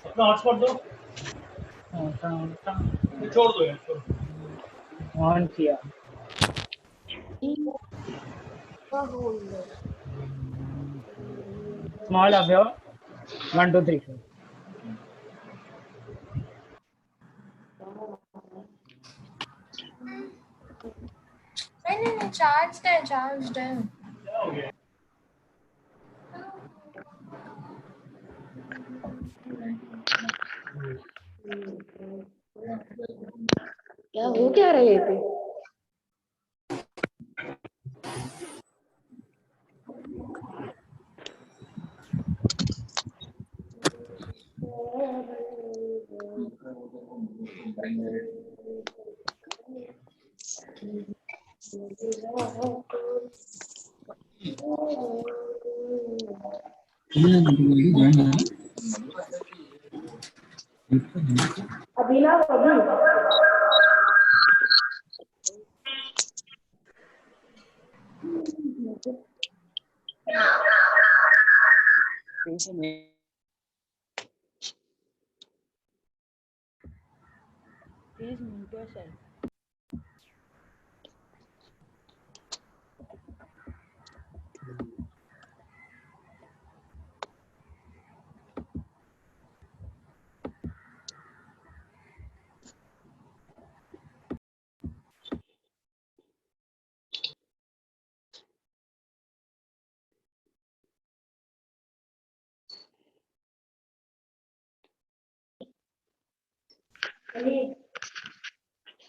अपना हॉटस्पॉट दो, छोड़ दो यार, ऑन किया। स्मॉल अभ्यो 1 2 3 4 नहीं चार्ज है क्या हो गया? क्या हो क्या रहा है पे? अभी ना अभी Please mute yourself.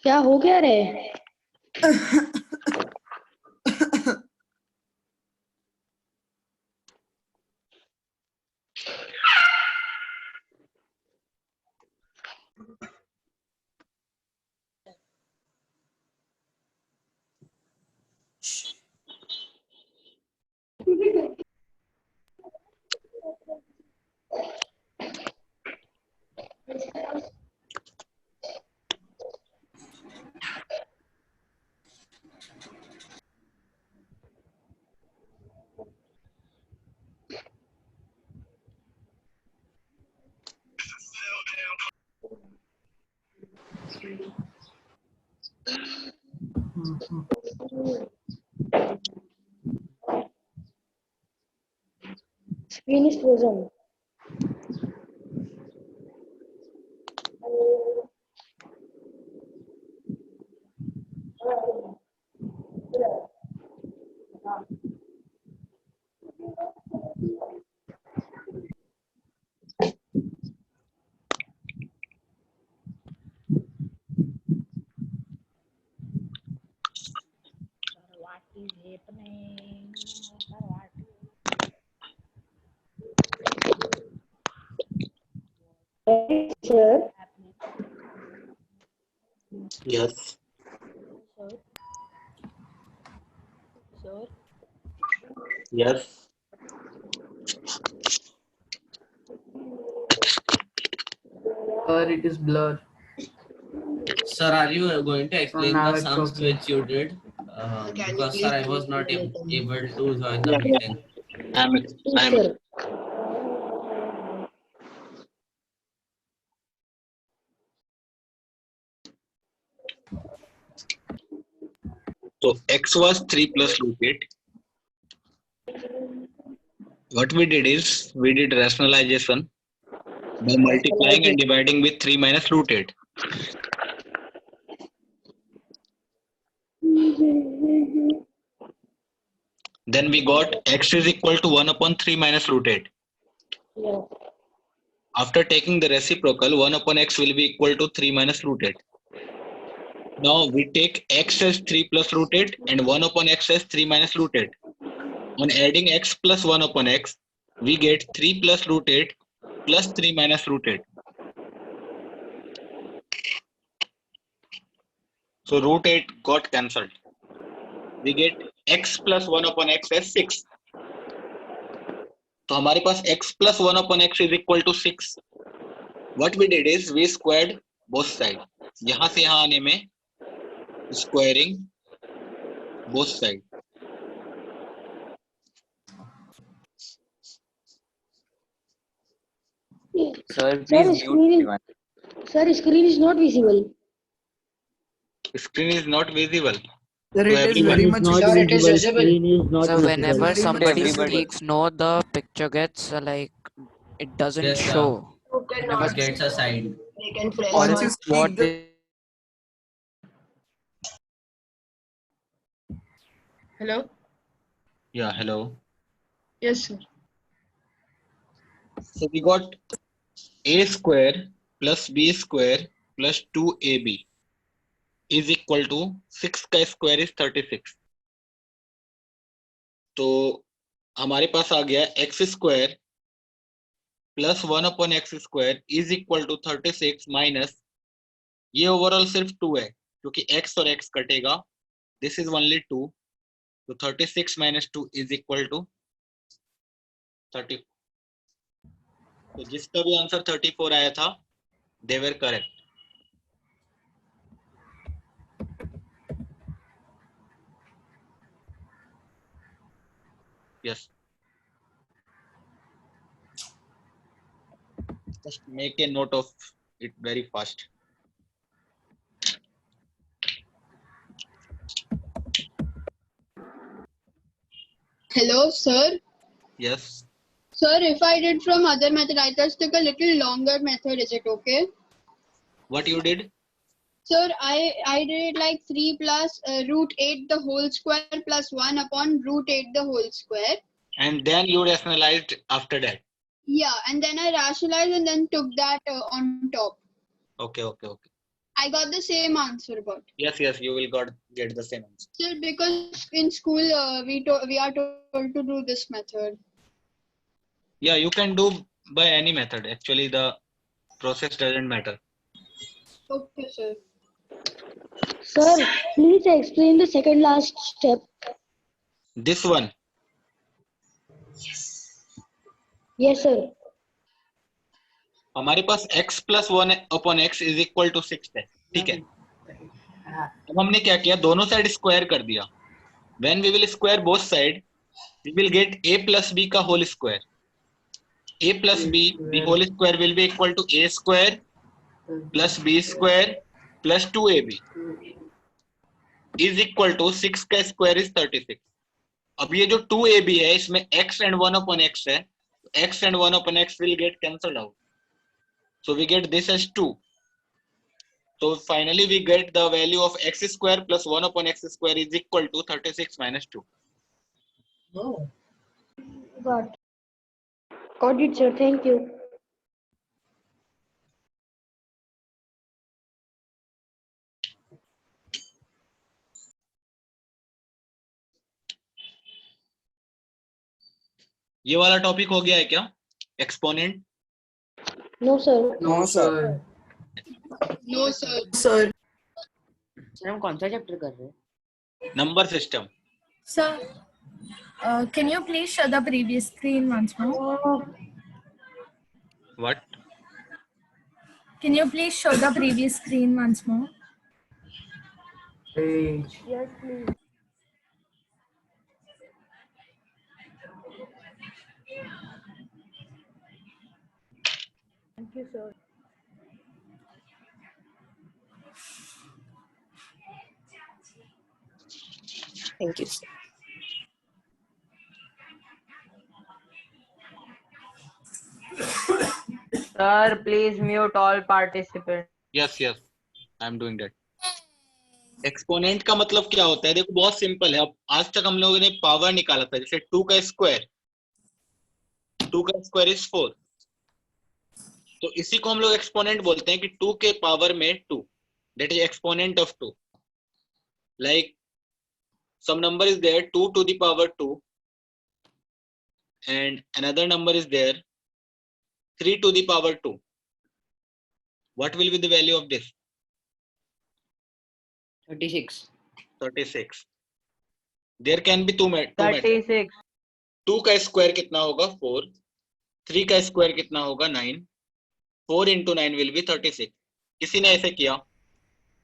क्या हो क्या रे? Screen is frozen. What is happening? What is Sir. Yes. Sir. Sir. Yes. Sir, it is blur. Sir, are you going to explain now the it's sums okay. which you did? Because sir, I was not able to join the Yeah. meeting. I'm. Yes, sir. So x was 3 plus root 8. What we did is we did rationalization by multiplying and dividing with 3 minus root 8. Then we got x is equal to 1 upon 3 minus root 8. Yeah. After taking the reciprocal, 1 upon x will be equal to 3 minus root 8. Now we take x as 3 plus root 8 and 1 upon x as 3 minus root 8. On adding x plus 1 upon x, we get 3 plus root 8 plus 3 minus root 8. So root 8 got cancelled. We get x plus 1 upon x as 6. तो हमारे पास x plus 1 upon x is equal to 6. What we did is we squared both sides. यहाँ से यहाँ आने में squaring both sides. Sir, Sir, please mute screen everyone. sir, screen is not visible. Screen is not visible. Sir, To it is everyone. very much Not visible. visible. Screen is not So visible. whenever Very much somebody visible. speaks, no, the picture gets like it doesn't Yes, sir. show. It gets a side. Or Once you what speak, the Hello? Yeah, hello. Yes, sir. So we got a square plus b square plus 2ab is equal to 6 का square is 36. तो हमारे पास आ गया x square plus 1 upon x square is equal to 36 minus ये overall सिर्फ 2 है क्योंकि x और x कटेगा. This is only 2. तो 36 minus 2 is equal to 30. तो जिसका भी आंसर 34 आया था they were correct. Yes. Just make a note of it very fast. Hello, sir. Yes. Sir, if I did from other method, I just took a little longer method. Is it okay? What you did? Sir, I did like 3 plus root 8 the whole square plus 1 upon root 8 the whole square. And then you rationalized after that. Yeah, and then I rationalized and then took that on top. Okay. I got the same answer, but Yes, you will get the same answer. sir, because in school we are told to do this method. Yeah, you can do by any method. Actually, the process doesn't matter. Okay, sir. Sir, please explain the second last step. This one. Yes, sir. हमारे पास x plus 1 upon x is equal to 6 है. ठीक है. अब हमने क्या किया? दोनों side square कर दिया. When we will square both sides, we will get a plus b का whole square. A plus b, the whole square will be equal to a square plus b square plus 2ab is equal to 6 का square is 36. अब ये जो 2ab है इसमें x and 1 upon x है. X and 1 upon x will get cancelled out. So we get this as 2. So finally we get the value of x square plus 1 upon x square is equal to 36 minus 2. No. Got it, sir. Thank you. ये वाला topic हो गया है क्या? Exponent. No, sir. No, sir. No, sir. Sir. Sir हम कौन सा chapter कर रहे हैं? Number system. Sir, can you please show the previous screen once more? What? Can you please show the previous screen once more? Page. Yes, please. Thank you, sir. Thank you, sir. Sir, please mute all participants. Yes, yes. I am doing that. Exponent का मतलब क्या होता है? देखो बहुत simple है. अब आज तक हम लोगों ने पावर निकाला था, जैसे 2 का स्क्वायर इज 4. तो इसी को हम लोग एक्सपोनेंट बोलते हैं कि 2 के पावर में 2, that is exponent of 2. Like some number is there 2 to the power 2 and another number is there 3 to the power 2. What will be the value of this? 36. 36. There can be two methods. 36. 2 का square कितना होगा? 4. 3 का square कितना होगा? 9. 4 into 9 will be 36. किसी ने ऐसे किया,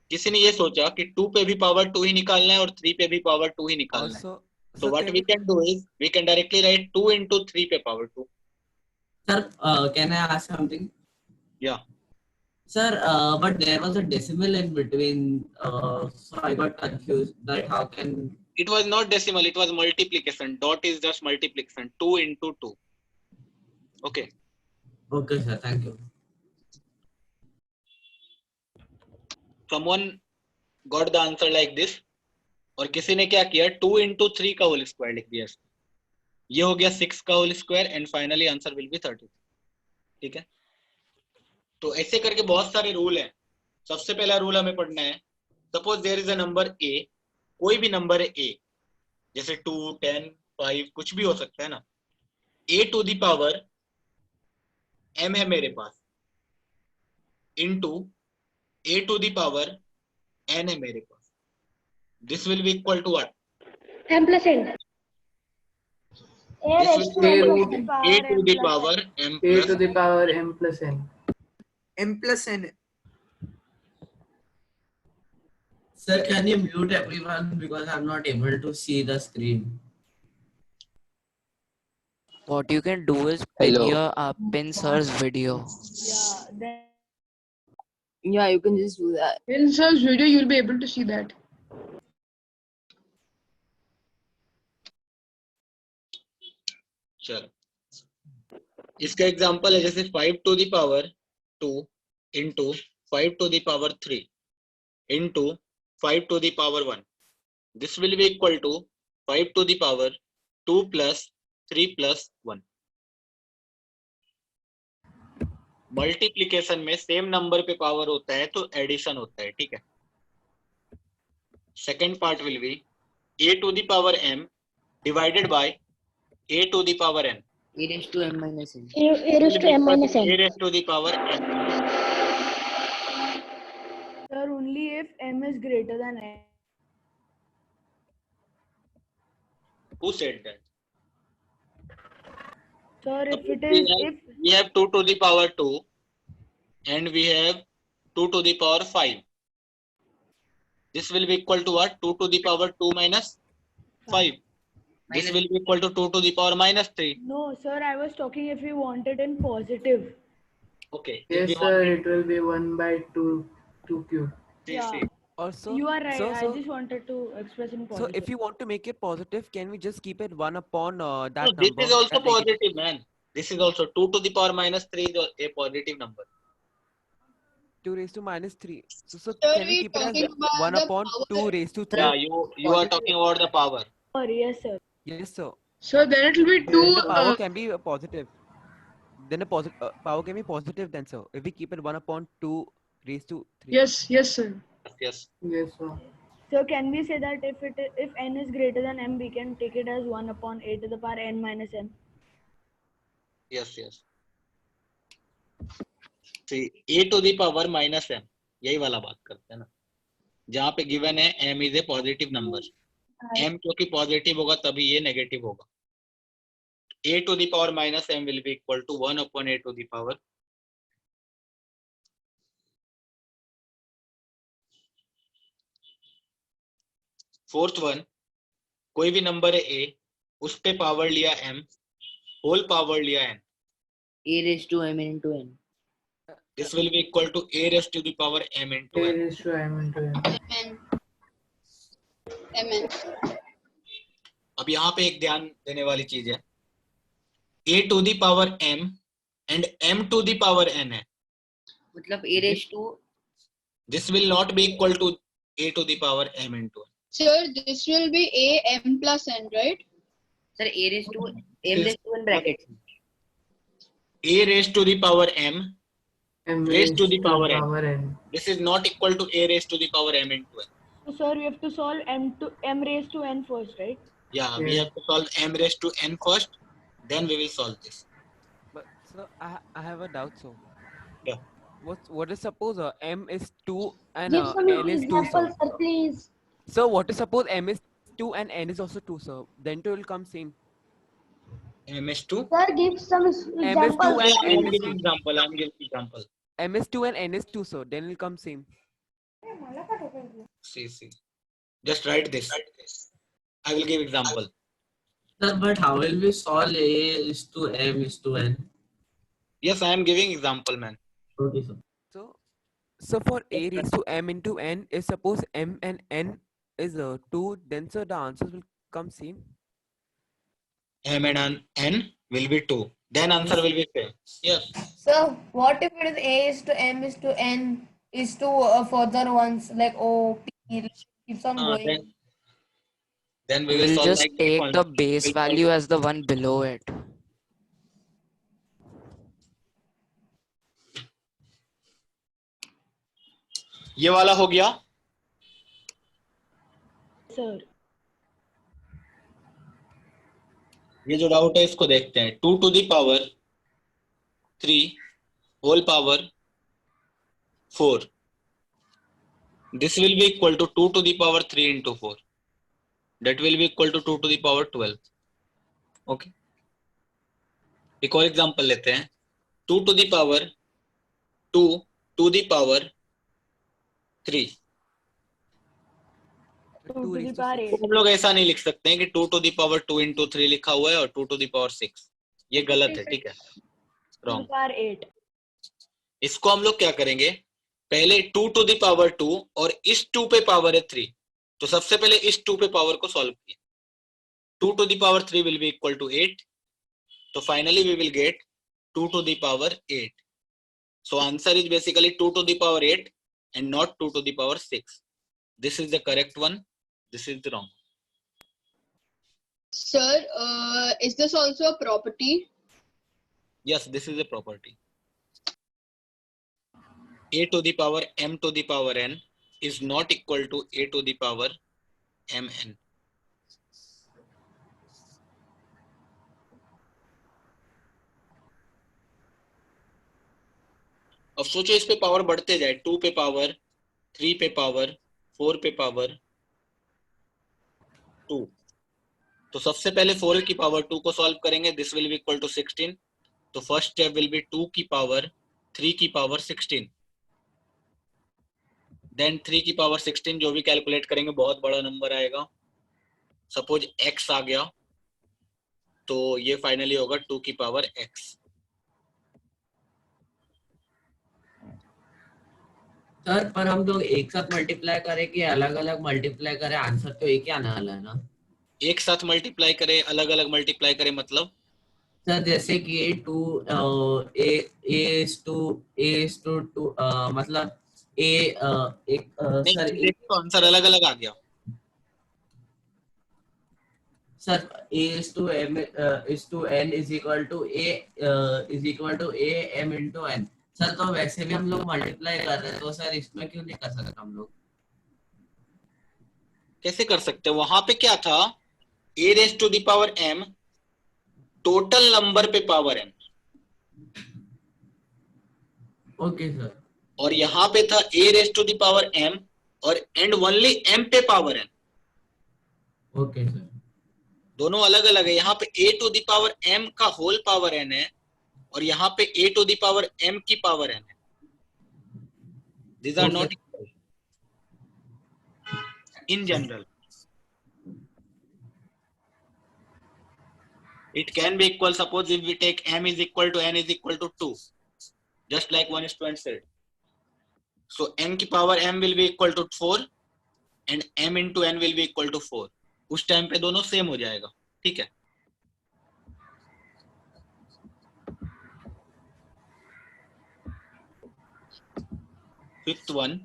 किसी ने ये सोचा कि 2 पे भी पावर 2 ही निकालना है और 3 पे भी पावर 2 ही निकालना है. So what we can do is we can directly write 2 into 3 पे power 2. Sir, can I ask something? Yeah. Sir, but there was a decimal in between, so I got confused. That how can? It was not decimal, it was multiplication. Dot is just multiplication. 2 into 2. Okay. Okay, sir. Thank you. Someone got the answer like this. और किसी ने क्या किया? 2 into 3 का whole square लिख दिया. ये हो गया 6 का whole square and finally answer will be 30. ठीक है. तो ऐसे करके बहुत सारे रूल हैं. सबसे पहला रूल हमें पढ़ना है. Suppose there is a number a, कोई भी नंबर है a, जैसे 2, 10, 5 कुछ भी हो सकता है ना. a to the power m है मेरे पास, into a to the power n है मेरे पास. This will be equal to what? M plus N. This will be equal to a to the power m A plus to the power m plus n. M plus n. Sir, can you mute everyone because I'm not able to see the screen? What you can do is pin pin sir's video. Yeah, you can just do that. In sir's video, you'll be able to see that. चलो इसका example है, जैसे 5 to the power 2 into 5 to the power 3 into 5 to the power 1. This will be equal to 5 to the power 2 plus 3 plus 1. Multiplication में same number पे power होता है तो addition होता है. ठीक है. Second part will be a to the power m divided by a to the power n. A raised to m minus n. A raised to m minus n. a raised to the power n. Sir, only if m is greater than n. Who said that? Sir, if it we is have, we have 2 to the power 2 and we have 2 to the power 5. This will be equal to what? 2 to the power 2 minus 5. This will be equal to 2 to the power minus 3. No, sir, I was talking if we want it in positive. Okay. Yes, sir. It will be 1 by 2 cube. Yeah. Also, You are right. so- I just wanted to express in So positive. if you want to make it positive, can we just keep it 1 upon that No, this number? is also and make it- positive, man. This is also 2 to the power minus 3 is a positive number. 2 raised to minus 3. So Sir, can we we keep it talking as about 1 the upon power. 2 raised to 3? Yeah, you are talking about the power. Sir, yes, sir. Yes, sir. So then it will be 2. Then the power can be positive. Then the power can be positive then, sir. If we keep it 1 upon 2 raised to 3. Yes, sir. Yes. Yes, sir. So can we say that if n is greater than m, we can take it as 1 upon a to the power n minus m? Yes. a to the power minus m, यही वाला बात करते हैं ना, जहाँ पे given है m is a positive number, m क्योंकि पॉजिटिव होगा तभी ये नेगेटिव होगा. a to the power minus m will be equal to 1 upon a to the power. Fourth one, कोई भी नंबर है a, उस पे पावर लिया m, होल पावर लिया n. A raised to m into n. This will be equal to a raised to the power m into A n. raised to m into n. mn. अब यहाँ पे एक ध्यान देने वाली चीज है, a to the power m and m to the power n है. मतलब a raised to This will not be equal to a to the power m into n. Sir, this will be a m plus n, right? sir a raised to m raised to n brackets. a raised to the power m M raised to the power n. n. This is not equal to a raised to the power m into n. So sir, we have to solve m raised to n first, right? Yeah, we Yeah. have to solve m raised to n first, then we will solve this. But sir, I have a doubt. So Yeah. what is suppose m is 2 and Give some n is 2, examples, sir? sir, please. So what is suppose m is 2 and n is also 2, sir? Then it will come same. m is 2. Sir, give some M is 2 examples. and I am n is giving 2. example. I am giving example. M is 2 and n is 2, sir. Then it will come same. See. Just write this. I will give example. Sir, but how will we solve a is to m is to n? Yes, I am giving example, man. Okay, sir. So for a raised to m into n, is suppose m and n is 2, then sir the answers will come same. M and n will be 2. Then answer will be same. Yes. So what if it is a is to m is to n is to further ones like o, p, keeps on going. Then we will We'll solve just like this take one. the base We'll value as the one below it. ये वाला हो गया. Sir. ये जो doubt है इसको देखते हैं. 2 to the power 3 whole power 4. This will be equal to 2 to the power 3 into 4. That will be equal to 2 to the power 12. Okay. एक और एग्जांपल लेते हैं. 2 to the power 2 to the power 3. 2 to the power 8. हम लोग ऐसा नहीं लिख सकते हैं कि 2 to the power 2 into 3 लिखा हुआ है और 2 to the power 6. ये गलत है, ठीक है? 2 to Wrong. the power 8. इसको हम लोग क्या करेंगे, पहले 2 to the power 2 और इस 2 पे पावर है 3, तो सबसे पहले इस 2 पे पावर को सॉल्व किया. 2 to the power 3 will be equal to 8. तो finally we will get 2 to the power 8. So answer is basically 2 to the power 8 and not 2 to the power 6. This is the correct one. This is the wrong. Sir, is this also a property? Yes, this is a property. A to the power m to the power n is not equal to a to the power mn. अब सोचो इस पे power बढ़ते जाए, 2 पे power 3 पे power 4 पे power 2. तो सबसे पहले 4 की पावर 2 को सॉल्व करेंगे. This will be equal to 16. तो फर्स्ट स्टेप विल बी 2 की पावर 3 की पावर 16. देन 3 की पावर 16 जो भी कैलकुलेट करेंगे बहुत बड़ा नंबर आएगा. सपोज x आ गया तो ये फाइनली होगा 2 की पावर x. सर पर हम लोग एक साथ मल्टीप्लाई करें कि अलग अलग मल्टीप्लाई करें, आंसर तो एक ही आने वाला है ना. एक साथ मल्टीप्लाई करें, अलग अलग मल्टीप्लाई करें मतलब सर जैसे कि a2 मतलब एक सर तो आंसर अलग अलग आ गया. Sir a/n is equal to a m into n. Sir तो वैसे भी हम लोग मल्टीप्लाई कर रहे हैं तो सर इसमें क्यों नहीं कर सकते हम लोग? कैसे कर सकते हैं? वहां पे क्या था, a raised to the power m total number पे पावर n. Okay sir. और यहाँ पे था a raise to the power m और एंड ओनली m पे पावर n, ओके सर। दोनों अलग अलग है। यहाँ पे a to the power m का होल पावर n है और यहाँ पे a to the power m की पावर n है। These are not equal in general. It can be equal, suppose if we take m is equal to n is equal to 2, just like one student said. So n की power m will be equal to 4 and m into n will be equal to 4. उस time पे दोनों same हो जाएगा, ठीक है। Fifth one,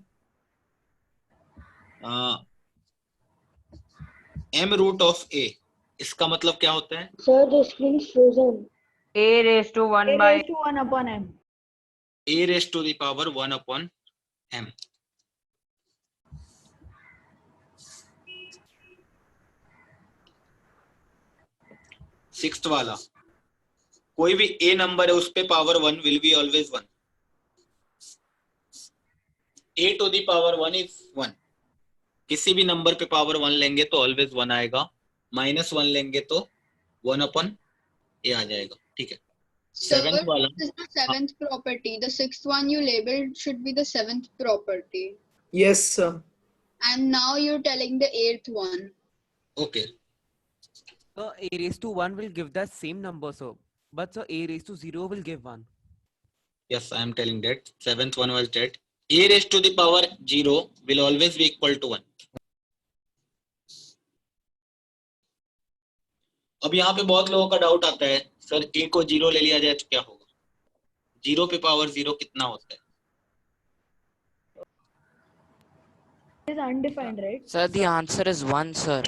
m root of a, इसका मतलब क्या होता है? Sir, the screen is frozen. A raised to 1 A by raised to 1 upon m. a raised to the power 1 upon m. Sixth वाला, कोई भी a नंबर है उस पे power 1 will be always 1. a to the power 1 is 1. किसी भी number पे पावर 1 लेंगे तो ऑलवेज 1 आएगा, -1 लेंगे तो 1 upon a आ जाएगा, ठीक है। Sir, सेवेंथ वाला, this is the seventh property. The sixth one you labeled should be the seventh property. Yes, sir. And now you're telling the eighth one. okay. So a raised to 1 will give the same number, sir. But so a raised to 0 will give 1. Yes, I am telling that. Seventh one was that a raised to the power 0 will always be equal to 1. अब यहाँ पे बहुत लोगों का doubt आता है, sir a को 0 ले लिया जाए तो क्या होगा? 0 पे पावर 0 कितना होता है? It is undefined, right? Sir, the answer is 1, sir.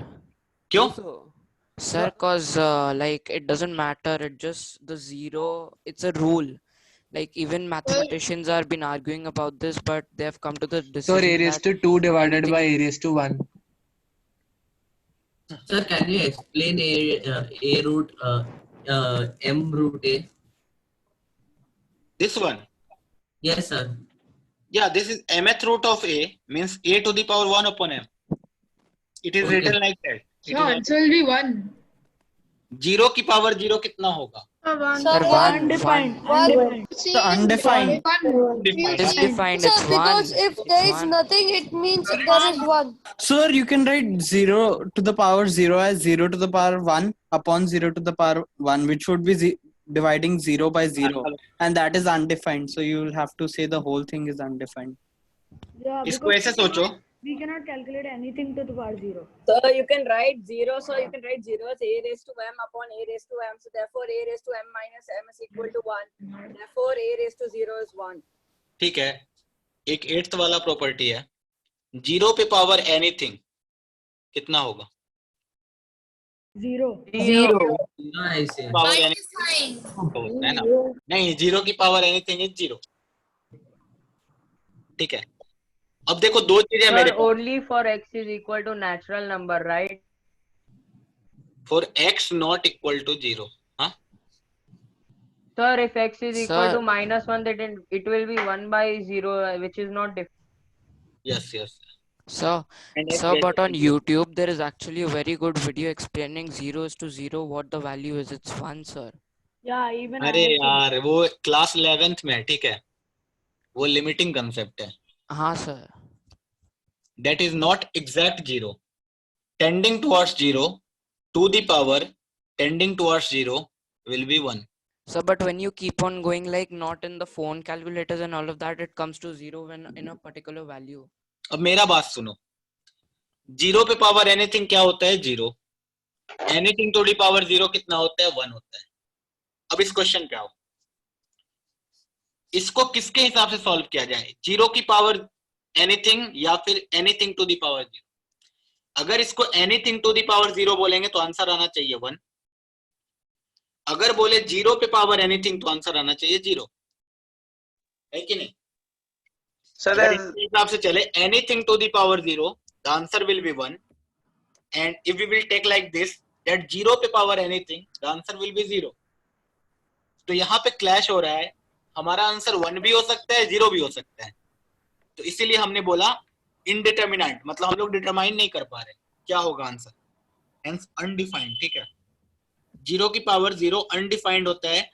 क्यों? So, Sir, cause like it doesn't matter. It just the 0. It's a rule. Like even mathematicians have been arguing about this, but they have come to the So decision a raised that to 2 divided anything- by a raised to 1. Sir, can you explain a root m root a? This one? Yes, sir. Yeah, this is mth root of a, means a to the power 1 upon m. It is Okay. written like that. It So is answer will be 1. 0 की power 0 कितना होगा? Sir, one. Undefined. One. Undefined. See, undefined. It's Confusing. defined. Sir, It's because 1. if It's there is 1. nothing, it means there is one. Sir, you can write 0 to the power 0 as 0 to the power 1 upon 0 to the power 1, which would be dividing 0 by 0. And that is undefined. So you will have to say the whole thing is undefined. Yeah, इसको because ऐसे सोचो, we cannot calculate anything to the power 0. So you can write 0. So you can write 0 as a raised to m upon a raised to m. So therefore a raised to m minus m is equal to 1. Therefore a raised to 0 is 1. ठीक है। एक 8th वाला property है, 0 पे power anything कितना होगा? 0. Nice. Power anything होता है ना? नहीं, 0 की पावर एनीथिंग इज 0, ठीक है। अब देखो दो चीजें मेरे पास, only for x is equal to natural number, right? For x not equal to 0. हाँ, Sir, if x is equal Sir. to -1, then it will be 1 by 0, which is not different. Yes yes. Sir, sir, but on YouTube there is actually a very good video explaining 0 to 0 what the value is. It's 1, sir. Yeah, even I अरे have seen. यार वो class 11th में है, ठीक है, वो limiting concept है, हाँ, sir. that is not exact 0, tending towards 0 to the power tending towards 0 will be 1. So, but when you keep on going like not in the phone calculators and all of that, it comes to 0 when in a particular value. अब मेरा बात सुनो, 0 पे power anything क्या होता है? 0. Anything to the power 0 कितना होता है? 1 होता है। अब इस क्वेश्चन पे आओ, इसको किसके हिसाब से सॉल्व किया जाए? 0 की पावर एनीथिंग या फिर एनीथिंग टू दी पावर 0? अगर इसको एनीथिंग टू दी पावर 0 बोलेंगे तो आंसर आना चाहिए 1। अगर बोले 0 पे पावर एनीथिंग तो आंसर आना चाहिए 0, है कि नहीं? अगर इसके हिसाब से चले anything to the power 0, the answer will be 1, and if we will take like this that 0 पे power anything, the answer will be 0। तो यहाँ पे क्लैश हो रहा है हमारा आंसर 1 भी हो सकता है 0 भी हो सकता है, तो इसीलिए हमने बोला इनडिटर्मिनेंट, मतलब हम लोग डिटरमाइन नहीं कर पा रहे क्या होगा आंसर, हेंस अनडिफाइंड। ठीक है, 0 की पावर 0 अनडिफाइंड होता है।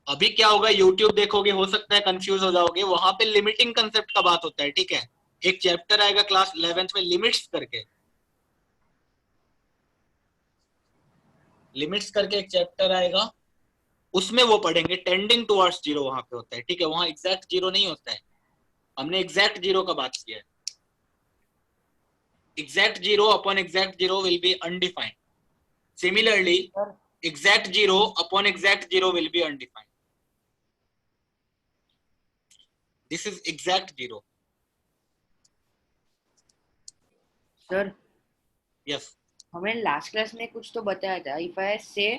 अभी क्या होगा, YouTube देखोगे हो सकता है कंफ्यूज हो जाओगे, वहां पे लिमिटिंग कंसेप्ट का बात होता है। ठीक है, एक चैप्टर आएगा क्लास 11th में लिमिट्स करके, लिमिट्स करके एक चैप्टर आएगा, उसमें वो पढ़ेंगे टेंडिंग टुवर्ड्स 0 वहां पे होता है। ठीक है, वहां एग्जैक्ट 0 नहीं होता है, हमने एग्जैक्ट 0 का बात किया है। exact 0 upon exact 0 will be undefined. Similarly, exact 0 upon exact 0 will be undefined. This is exact 0. Sir Yes. हमें लास्ट क्लास में कुछ तो बताया था, if I say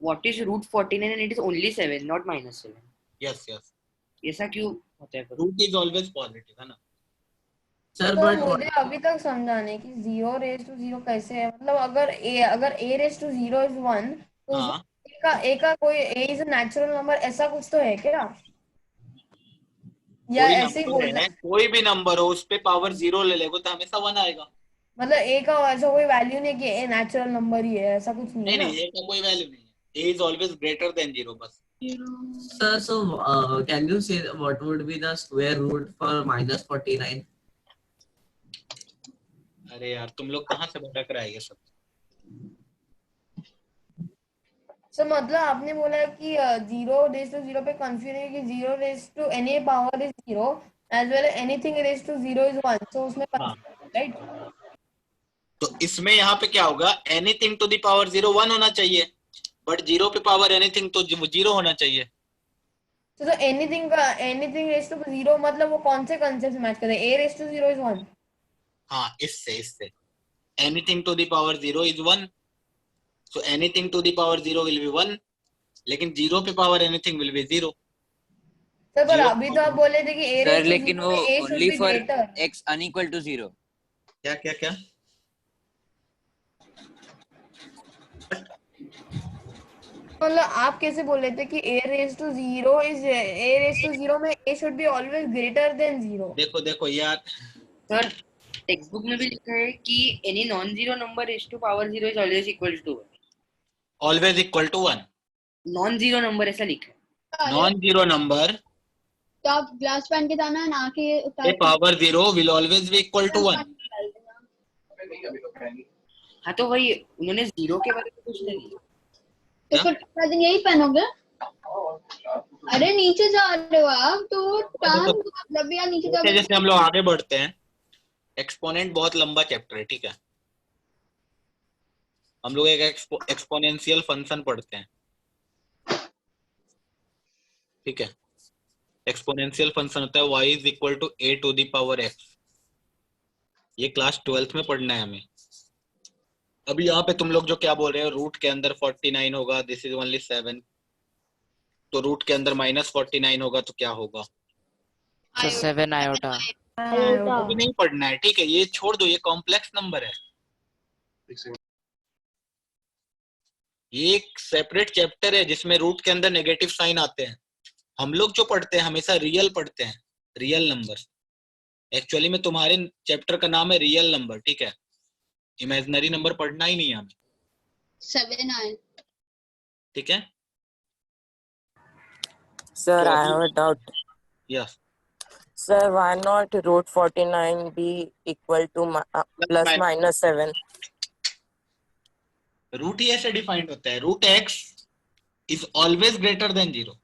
what is root 49 and it is only 7 not -7. Yes, yes. ऐसा क्यों होता है? Root is always positive, है ना? सर तो बट मुझे अभी तक समझाने की 0 रेज टू 0 कैसे है, मतलब अगर a रेज टू 0 इज 1 तो हाँ, a का कोई a is a natural number, ऐसा कुछ तो है क्या, या कोई ऐसे ही नंबर बोलना है, कोई भी नंबर हो उस पे पावर 0 ले लेगो तो हमेशा 1 आएगा। मतलब a का ऐसा कोई वैल्यू नहीं कि a नेचुरल नंबर ही है, ऐसा कुछ नहीं नहीं है ना? नहीं, a का कोई वैल्यू नहीं है, a is always greater than 0 बस। Sir so can you say what would be the square root for -49? अरे यार तुम लोग कहाँ से भटक रहा है ये सब। सो मतलब आपने बोला कि 0 रेज टू 0 पे कंफ्यूजन है कि 0 raise to any power is 0 as well anything raise to 0 is 1, so उसमें हाँ, राइट। तो इसमें यहाँ पे क्या होगा, एनीथिंग टू द पावर 0 1 होना चाहिए, बट 0 पे पावर एनीथिंग तो 0 होना चाहिए। तो एनीथिंग रेज टू 0 मतलब वो कौन से कंसेप्ट से मैच करते हैं, a रेज टू 0 इज 1? हाँ, इससे anything to the power 0 is 1, so anything to the power 0 will be 1, लेकिन 0 पे power anything will be 0। Sir पर 0 अभी तो आप बोले थे कि a सर रेज टू लेकिन 0 वो में a should only be for greater. x unequal to 0। क्या क्या क्या? मतलब आप कैसे बोल रहे थे कि a raise to 0 is a raise to 0 में a should be always greater than 0? देखो देखो यार, सर टेक्स्ट बुक में भी लिखा है कि any non zero number raise to power 0 is always equal to always equal to 1। Non zero number ऐसा लिखा है. नॉन जीरो नंबर तो आप ग्लास पहन के जाना ना पे power 0 will always be equal to 1। हाँ तो वही उन्होंने जीरो के बारे में कुछ नहीं. तो फिर पूरा दिन यही पहनोगे? अरे नीचे जा रहे हो आप तो टांग जब यार नीचे जैसे जाओगे. जैसे हम लोग आगे बढ़ते हैं, एक्सपोनेंट बहुत लंबा चैप्टर है। ठीक है, हम लोग एक एक्सपोनेंशियल फंक्शन पढ़ते हैं। ठीक है, एक्सपोनेंशियल फंक्शन होता है y is equal to a to the power x। ये क्लास 12th में पढ़ना है हमें। अभी यहाँ पे तुम लोग जो क्या बोल रहे हो, रूट के अंदर 49 होगा, दिस इज ओनली 7, तो रूट के अंदर -49 होगा तो क्या होगा? Sir 7 iota. अभी नहीं पढ़ना है। ठीक है, ये छोड़ दो, ये कॉम्प्लेक्स नंबर है, ये एक सेपरेट चैप्टर है जिसमें रूट के अंदर नेगेटिव साइन आते हैं। हम लोग जो पढ़ते हैं हमेशा रियल पढ़ते हैं, रियल नंबर। एक्चुअली में तुम्हारे चैप्टर का नाम है रियल नंबर। ठीक है, इमेजिनरी नंबर पढ़ना ही नहीं है हमें। 7 आए. ठीक है Sir, तो I अभी have a doubt. Yes, Sir, why not root 49 be equal to plus minus 7? Root ही ऐसे डिफाइंड होता है, root x is always greater than 0,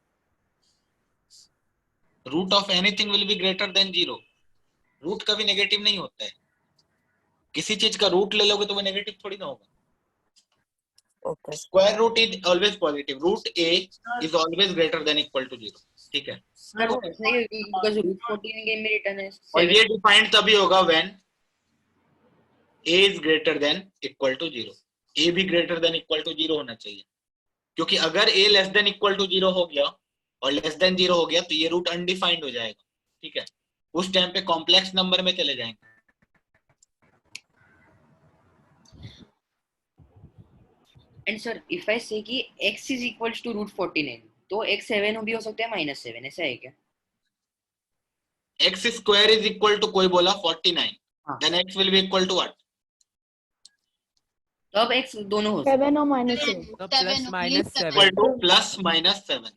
root of anything will be greater than 0। Root कभी negative नहीं होता है, किसी चीज का रूट ले लोगे तो वो नेगेटिव थोड़ी ना होगा। Okay. Square root is always positive, root a is always greater than equal to 0। ठीक है, सर वो ऐसा ही बिकॉज़ रूट 14 गेम में रिटर्न है. और ये डिफाइंड तभी होगा when a is greater than equal to 0। a भी ग्रेटर देन इक्वल टू 0 होना चाहिए, क्योंकि अगर a less than equal to 0 हो गया और लेस देन 0 हो गया तो ये रूट अनडिफाइंड हो जाएगा। ठीक है, उस टाइम पे कॉम्प्लेक्स नंबर में चले जाएंगे। And sir, if I say कि x is equals to root 49, तो x 7 भी हो सकता है -7, ऐसा है क्या? x square is equal to कोई बोला 49, then x will be equal to what? तो अब x दोनों हो सकते 7 or -7. The plus minus equal 7. to plus minus 7.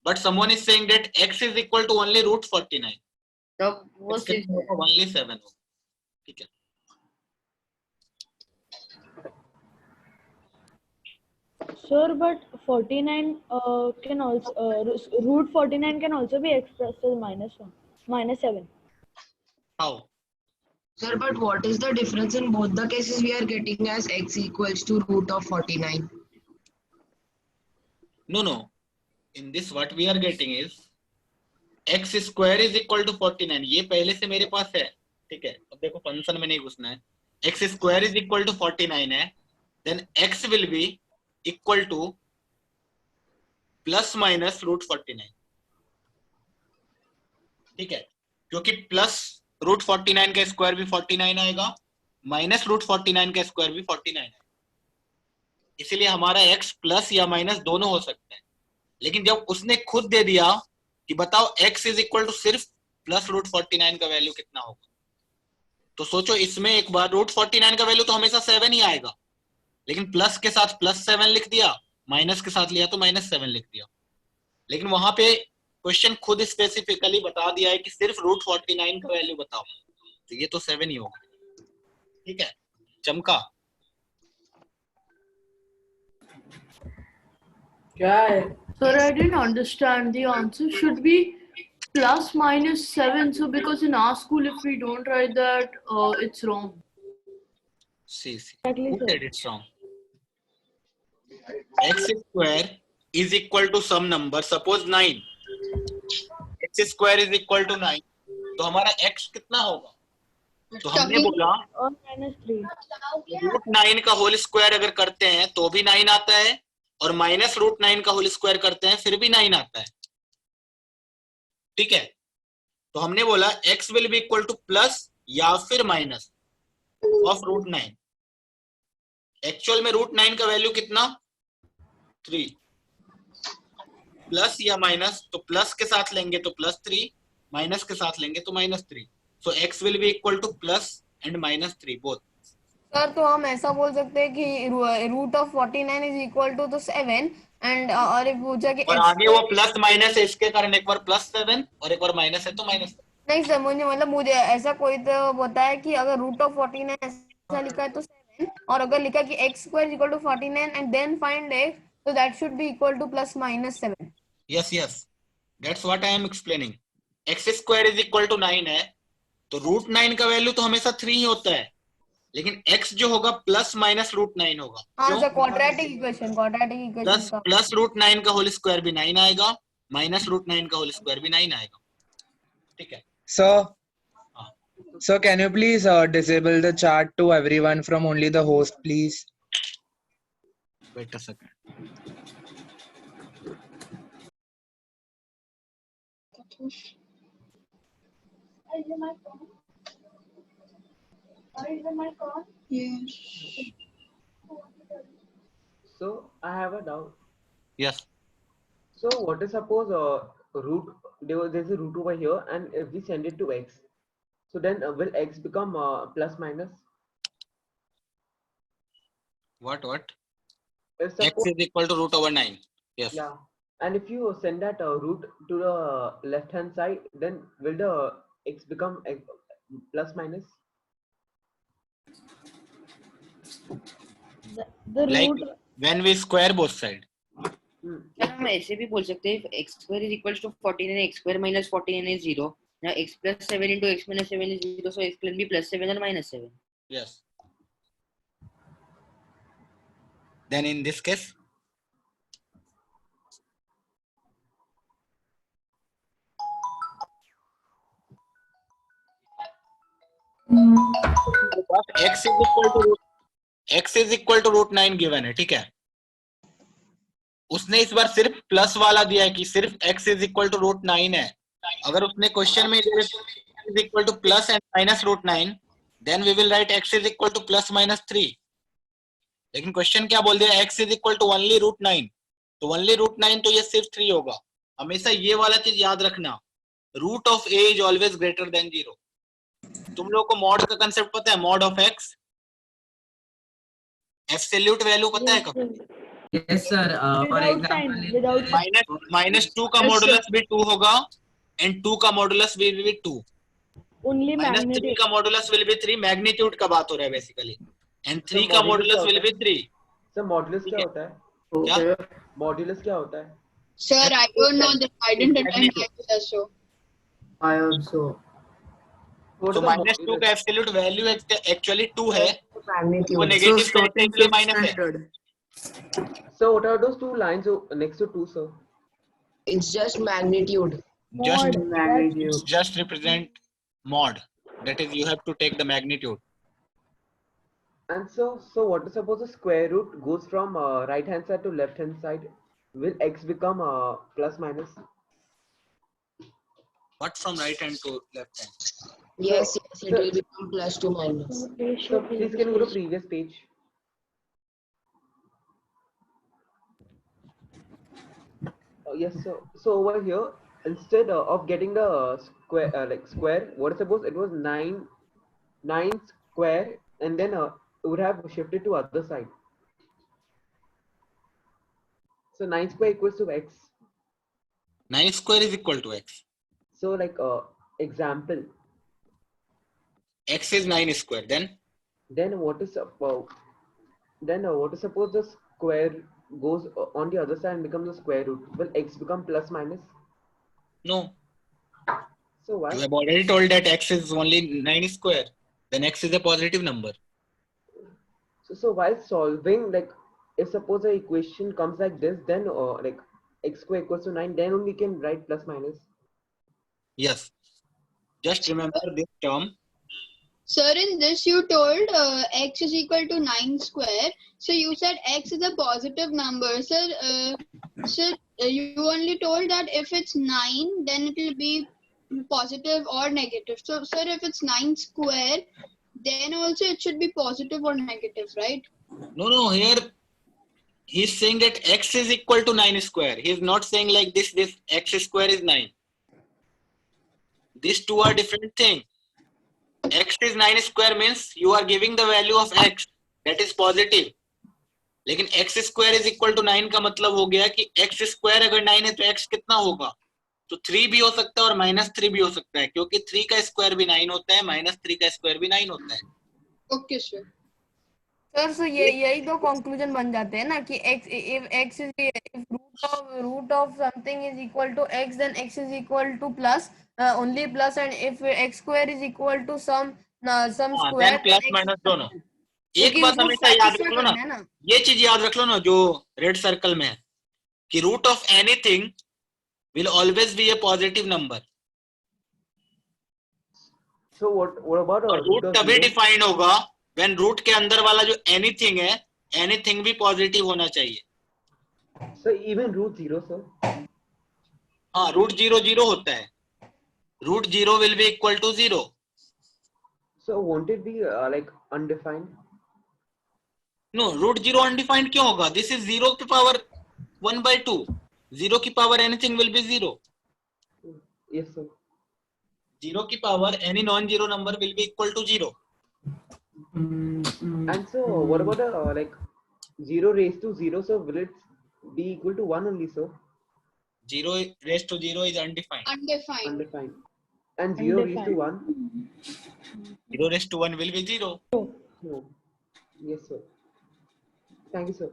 But someone is saying that x is equal to only root 49. तब वो X कितना होगा? only 7 होगा, ठीक है। Sure, but 49 can also root 49 can also be expressed as -7. How? Sir, but what is the difference in both the cases? We are getting as x equals to root of 49. No. In this what we are getting is x square is equal to 49. ये पहले से मेरे पास है, ठीक है। अब देखो function में नहीं घुसना है। x square is equal to 49 है, then x will be equal to plus minus root 49, ठीक है। क्योंकि प्लस रूट 49 का स्क्वायर भी 49 आएगा, माइनस रूट 49 का स्क्वायर भी 49 आएगा। इसीलिए हमारा x प्लस या माइनस दोनों हो सकते हैं। लेकिन जब उसने खुद दे दिया कि बताओ x इज इक्वल टू सिर्फ प्लस रूट 49 का वैल्यू कितना होगा, तो सोचो इसमें एक बार रूट 49 का वैल्यू तो हमेशा 7 ही आएगा, लेकिन प्लस के साथ प्लस 7 लिख दिया, माइनस के साथ लिया तो माइनस 7 लिख दिया। लेकिन वहां पे क्वेश्चन खुद स्पेसिफिकली बता दिया है कि सिर्फ रूट 49 का वैल्यू बताओ, तो ये तो 7 ही होगा, ठीक है। चमका क्या है? Sir, I didn't understand. The answer should be plus minus 7. So because in our school, if we don't write that, it's wrong. See. Exactly, Who sir. said it's wrong? X square is equal to some number. Suppose 9. X square is equal to 9. तो हमारा x कितना होगा? तो हमने बोला और -3. Root 9 का whole square अगर करते हैं तो भी 9 आता है, और माइनस रूट 9 का होल स्क्वायर करते हैं फिर भी 9 आता है, ठीक है। तो हमने बोला x will be equal to plus या फिर माइनस ऑफ रूट 9। एक्चुअल में रूट 9 का वैल्यू कितना 3, प्लस या माइनस, तो प्लस के साथ लेंगे तो प्लस 3, माइनस के साथ लेंगे तो माइनस 3। सो x will be equal to plus and minus 3 both. Sir तो हम ऐसा बोल सकते हैं कि root of 49 is equal to तो 7 एंड और एक पूछा कि और आगे वो प्लस माइनस है, इसके कारण एक बार प्लस 7 और एक बार माइनस है तो माइनस। नहीं सर, मुझे ऐसा कोई तो बताया कि अगर रूट ऑफ 49 ऐसा लिखा है तो 7, और अगर लिखा कि x square is equal to 49 and then find x, तो that should be equal to plus minus 7। Yes that's what I am explaining. x square is equal to 9 है, तो रूट 9 का वैल्यू तो हमेशा 3 ही होता है, लेकिन x जो होगा प्लस माइनस रूट 9 होगा। हाँ sir, quadratic equation plus root 9 का होल स्क्वायर भी 9 आएगा, माइनस रूट 9 का होल स्क्वायर भी 9 आएगा, ठीक है। Sir, can you please disable the chat to everyone from only the host, please? Wait a second. Yes. So I have a doubt. Yes. So what is suppose there's a root over here, and if we send it to x, so then will x become plus minus? What? If X suppose, is equal to root over 9. Yes. yeah, and if you send that root to the left hand side, then will the x become plus minus? The Like root. when we square both side. क्या हम ऐसे भी बोल सकते हैं x square is equal to 49 and x square minus 49 is 0. Now x plus 7 into x minus 7 is 0, so x can be plus 7 or minus 7. Yes. Then in this case, x is equal to root 9 given है, ठीक है। उसने इस बार सिर्फ plus वाला दिया है कि सिर्फ x is equal to root 9 है। अगर उसने क्वेश्चन में is equal to plus and minus root 9, then we will write x is equal to plus minus 3। लेकिन क्वेश्चन क्या बोल दिया, x is equal to only root 9, तो ओनली रूट 9 तो ये सिर्फ 3 होगा। हमेशा ये वाला चीज याद रखना, root of a is always greater than 0। तुम लोगों को मॉड का कंसेप्ट पता है? Mod of x absolute value पता है कब? Yes sir, for example minus 2 का मॉडुलस भी 2 होगा एंड 2 का modulus will be 2। Only minus 3 magnitude. का मॉडुलस विल बी 3, मैग्नीट्यूड का बात हो रहा है बेसिकली, एंड 3 का modulus will be 3। Sir modulus क्या होता है? क्या मॉडुलस क्या होता है? Sir, I don't know that. I didn't attend classes, so. I also. तो माइनस 2 का एब्सोल्यूट वैल्यू एक्चुअली 2 है, Magnitude. वो नेगेटिव So, साइड के लिए माइनस है। So what are those two lines next to 2, sir? It's just magnitude. Just represent mod, that is you have to take the magnitude. And so what is suppose the square root goes from right hand side to left hand side? Will x become plus minus? What from right hand to left hand? Yes, it will become plus to minus. So please can you go to previous page? Yes, so over here, instead of getting the square, what is suppose it was 9 square, and then it would have shifted to other side. So 9 square equals to x. 9 square is equal to x. So like example, x is 9 square. Then what is suppose the square goes on the other side and becomes the square root? Will x become plus minus? No. So why? You have already told that x is only 9 square. Then x is a positive number. So while solving, like if suppose the equation comes like this, then like x square equals to 9, then only we can write plus minus. Yes. Just remember this term. Sir, in this you told x is equal to 9 square. So you said x is a positive number. Sir, you only told that if it's 9, then it will be positive or negative. So, sir, if it's 9 square, then also it should be positive or negative, right? No, here he's saying that x is equal to 9 square. He's not saying like this x square is 9. These two are different things. X is 9 square means you are giving the value of x, that is positive. लेकिन x square is equal to 9 का मतलब हो गया कि x square अगर 9 है तो x कितना होगा? तो 3 भी हो सकता है और -3 भी हो सकता है, क्योंकि 3 का स्क्वायर भी 9 होता है, -3 का स्क्वायर भी 9 होता है। Okay, sir. सर सो यही तो कंक्लूजन बन जाते हैं ना कि if root of something is equal to x, then x is equal to plus only plus, and if x square is equal to some square, then plus minus दोनों। एक बात हमेशा याद रख लो ना, ये चीज याद रख लो ना जो रेड सर्कल में है, कि root of anything will always be a positive number. So what about root तभी डिफाइन होगा when root के अंदर वाला जो anything है, anything भी पॉजिटिव होना चाहिए। So even root 0, sir? हाँ, root 0 0 होता है। root 0 will be equal to 0. So won't it be like undefined? No, root 0 undefined क्यों होगा? This is 0 की power 1/2. 0 की power anything will be 0. Yes, sir. 0 की power any non-zero number will be equal to 0. And so what about like 0 raised to 0? So will it be equal to 1 only, sir? 0 raised to 0 is undefined. Undefined. And 0 raised to 1? 0 raised to 1 will be 0. No. Yes, sir. Thank you, sir.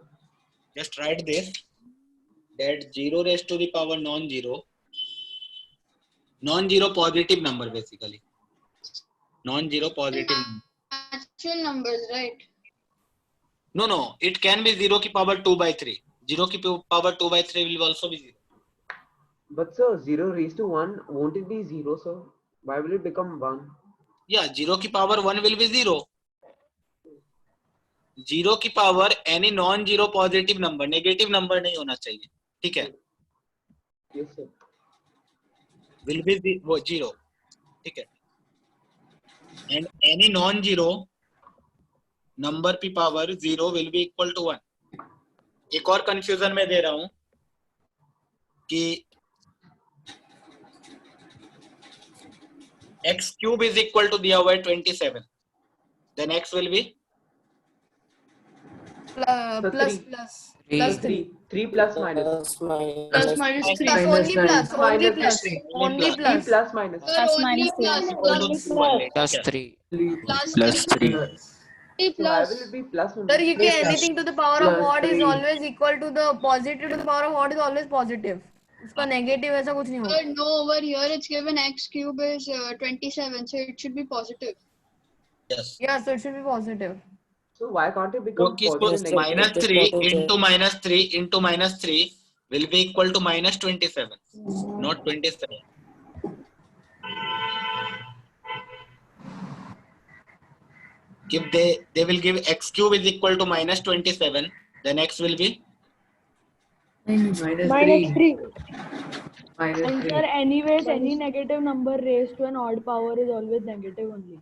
Just write this, that 0 raised to the power non-zero positive number, basically. Non-zero positive. Natural numbers, right? No, it can be 0 की power 2/3. 0 की power 2/3 will also be 0. But sir, 0 raised to 1, won't it be 0, sir? Why will it become 1? Yeah, 0 की power 1 will be 0. 0 की power any non-zero positive number, negative number नहीं होना चाहिए, ठीक है? Yes, sir. Will be 0, ठीक है? And any non-zero number की power 0 will be equal to 1. एक और confusion मैं दे रहा हूँ, कि x cube is equal to दिया हुआ है 27, then x will be plus 3 plus minus. Plus minus 3. Plus only plus, only plus, only 3 plus. plus minus. Sir, only plus, Plus 3. plus 3. So why will it be plus only? Sir, you can anything to the power of odd is always equal to the positive to the power of odd is always positive. उसका negative ऐसा कुछ नहीं होगा. Sir, no, over here it's given x cube is 27, so it should be positive. yes. Yeah, so it should be positive. So why can't it become क्योंकि इसको positive? minus 3 into minus 3 into minus 3 will be equal to minus 27, not 27. If they will give x cube is equal to minus 27, then x will be minus 3. And sir, anyways, any negative number raised to an odd power is always negative only.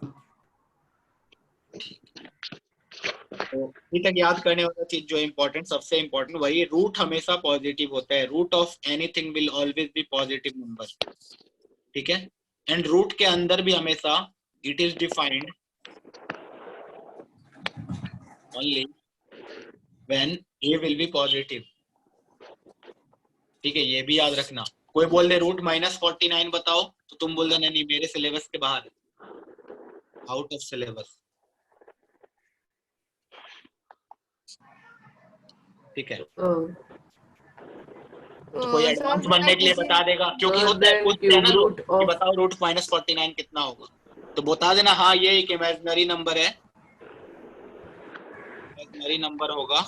अभी तक याद करने वाला चीज जो important, सबसे important वही, root हमेशा पॉजिटिव होता है. Root of anything will always be positive number. ठीक है. एंड रूट के अंदर भी हमेशा it is defined only when a will be positive. ठीक है, ये भी याद रखना. कोई बोल दे रूट -49 बताओ तो तुम बोल देना नहीं मेरे सिलेबस के बाहर, आउट ऑफ सिलेबस. ठीक है. तो कोई एडवांस बनने के लिए बता देगा, क्योंकि होता है पूछते हैं ना लोग कि बताओ रूट -49 कितना होगा, तो बता देना हाँ ये एक इमेजिनरी नंबर है, इमेजिनरी नंबर होगा.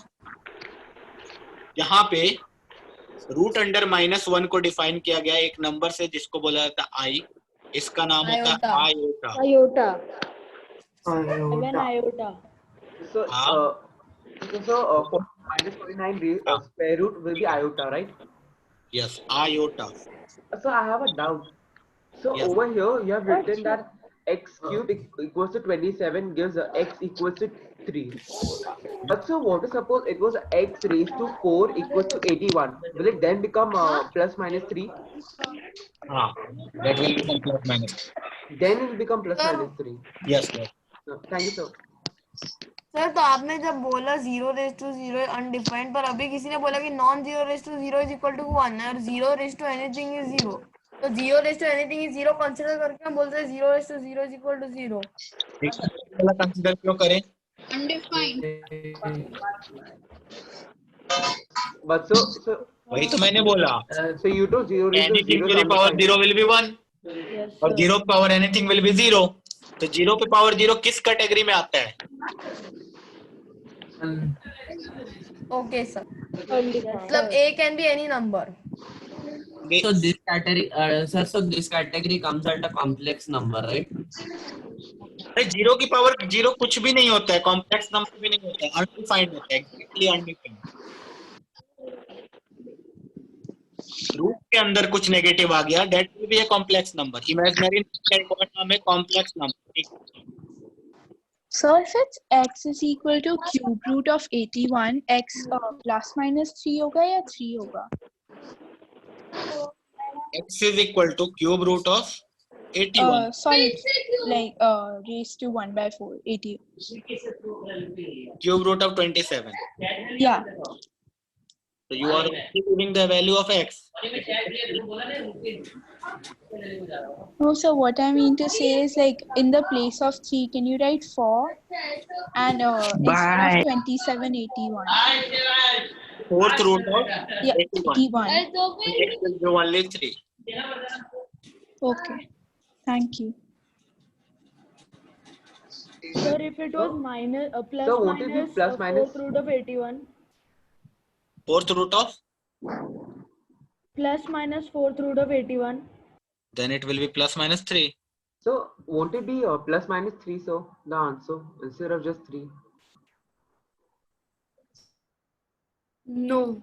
यहाँ पे रूट अंडर -1 को डिफाइन किया गया एक नंबर से जिसको बोला जाता है आई. इसका नाम होता है iota. Iota. So for -49 square root will be iota, right? Yes, iota. So I have a doubt. So Yes. over here you have written that x cube equals to 27 gives x equals to 3. But so what if suppose it was x raised to 4 equals to 81? Will it then become plus minus 3? That will become plus minus. Then it will become plus minus 3. Yes, sir. Thank you, sir. Sir तो आपने जब बोला 0 raise to 0 undefined, पर अभी किसी ने बोला कि non 0 raise to 0 is equal to 1 और 0 रेज टू एनीथिंग इज 0. तो 0 raise to anything is 0 consider करके हम बोलते हैं 0 raise to 0 is equal to 0. वाला कंसीडर क्यों करें? Undefined. But so वही तो मैंने बोला. So you told 0 raised to Anything 0 to the power 0 will be 1 और 0 की पावर anything will be 0. तो 0 पे पावर 0 किस कैटेगरी में आता है? ओके सर, मतलब a can be any number. So this category comes under complex number, right? अरे 0 की पावर 0 कुछ भी नहीं होता है, कॉम्प्लेक्स नंबर भी नहीं होता है, अनडिफाइंड होता है, एग्जैक्टली अनडिफाइंड. रूट के अंदर कुछ नेगेटिव आ गया, that will be a complex number. Imaginary number का नाम है complex number. So if it's x is equal to cube root of 81, x plus minus 3 होगा या 3 होगा? X is equal to cube root of 81. Sorry, like raised to 1 by 4, 80. Cube root of 27. Yeah. So you are giving the value of x. No, so what I mean to say is like in the place of 3, can you write 4 and instead of 27, 81. Fourth root of Yeah, 81. X will be only 3. Okay, thank you. Sir, if it was minus plus So won't it be minus plus minus? fourth root of 81 Fourth root of, plus minus fourth root of 81. then it will be plus minus 3. So won't it be plus minus 3? So the answer instead of just 3. No.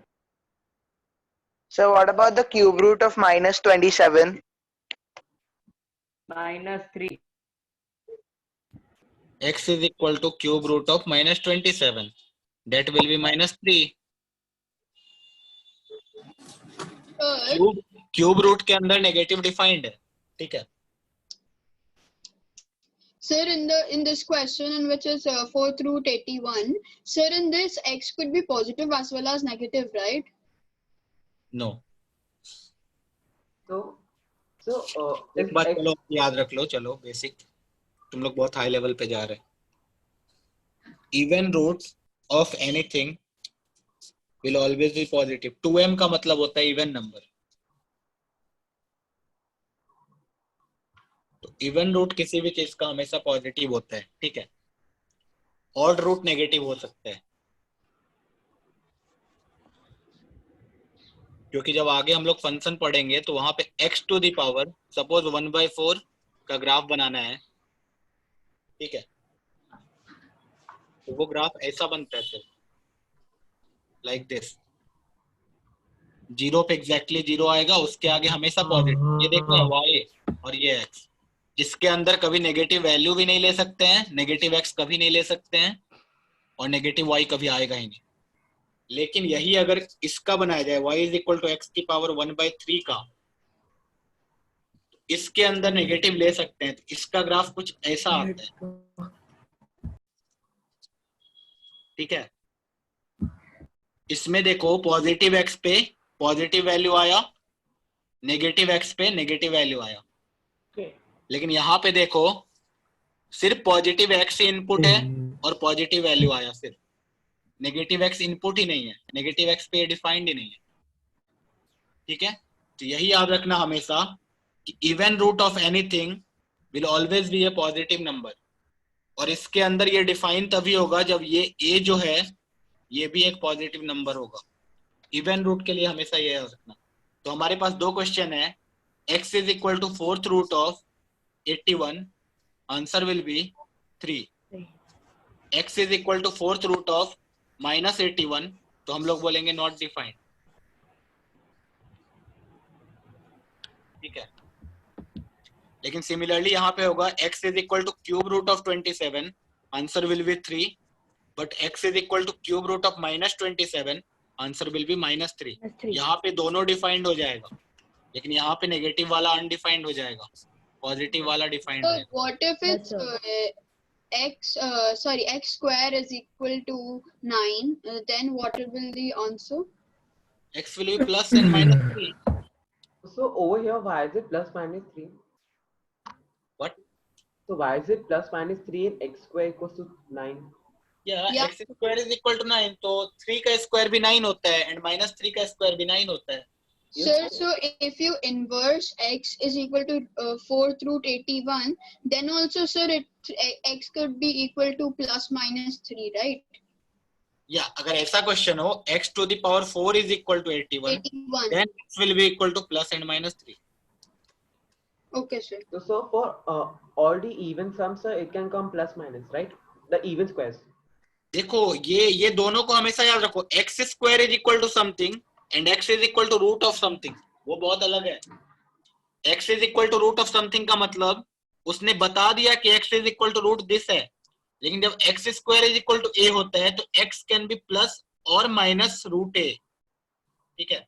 So what about the cube root of minus 27? minus 3. X is equal to cube root of minus 27. That will be minus 3. Sir, cube root के अंदर negative defined है, ठीक है। sir, in this question, in which is 4th root 81, sir, in this x could be positive as well as negative, right? No So एक बात चलो याद रख लो, चलो बेसिक, तुम लोग बहुत हाई लेवल पे जा रहे हैं। Even roots of anything will always be positive. 2m का मतलब होता है इवन नंबर। तो इवन रूट किसी भी चीज का हमेशा पॉजिटिव होता है, ठीक है। ऑड रूट नेगेटिव हो सकता है, क्योंकि जब आगे हम लोग फंक्शन पढ़ेंगे तो वहां पे x to the power suppose 1/4 का ग्राफ बनाना है, ठीक है। तो वो ग्राफ ऐसा बनता है फिर लाइक दिस। 0 पे एग्जैक्टली 0 आएगा, उसके आगे हमेशा पॉजिटिव। ये देखो y और ये x, इसके अंदर कभी नेगेटिव वैल्यू भी नहीं ले सकते हैं, नेगेटिव x कभी नहीं ले सकते हैं, और नेगेटिव y कभी आएगा ही नहीं। लेकिन यही अगर इसका बनाया जाए y is equal to x की पावर 1/3 का, इसके अंदर नेगेटिव ले सकते हैं, तो इसका ग्राफ कुछ ऐसा आता है, ठीक है। इसमें देखो पॉजिटिव x पे पॉजिटिव वैल्यू आया, नेगेटिव x पे नेगेटिव वैल्यू आया। लेकिन यहाँ पे देखो सिर्फ पॉजिटिव x इनपुट है और पॉजिटिव वैल्यू आया, सिर्फ नेगेटिव x इनपुट ही नहीं है, नेगेटिव x पे डिफाइंड ही नहीं है, ठीक है। तो यही याद रखना हमेशा कि even root of anything will always be a positive number, और इसके अंदर ये डिफाइन तभी होगा जब ये a जो है ये भी एक पॉजिटिव नंबर होगा। इवन रूट के लिए हमेशा ये याद रखना। तो हमारे पास दो क्वेश्चन है, x is equal to 4th root of 81, answer will be 3। x is equal to 4th root of -81, तो हम लोग बोलेंगे नॉट डिफाइंड, ठीक है। लेकिन सिमिलरली यहाँ पे होगा x is equal to cube root of 27, answer will be 3, but x is equal to cube root of -27, answer will be -3। यहाँ पे दोनों डिफाइंड हो जाएगा, लेकिन यहाँ पे नेगेटिव वाला अनडिफाइंड हो जाएगा, पॉजिटिव वाला डिफाइंड So रहेगा। what if it's x square is equal to 9? Then what will be the answer? x will be plus and -3. So over here, why is it plus -3? What? So why is it plus -3 and x square equals to 9? Yeah, x square is equal to 9, तो 3 का square भी 9 होता है and -3 का square भी 9 होता है। Sir, so if you inverse x is equal to 4th root 81, then also, sir, x could be equal to plus minus 3, right? या अगर ऐसा क्वेश्चन हो x to the power 4 is equal to 81, then x will be equal to plus and -3. Okay, sir. So for all the even sums, it can come plus minus, right? The even squares. देखो ये दोनों को हमेशा याद रखो, x square is equal to something and x is equal to root of something, वो बहुत अलग है। x is equal to root of something का मतलब उसने बता दिया कि x is equal to root this है, लेकिन जब x square is equal to a होता है तो x can be plus और minus root a, ठीक है।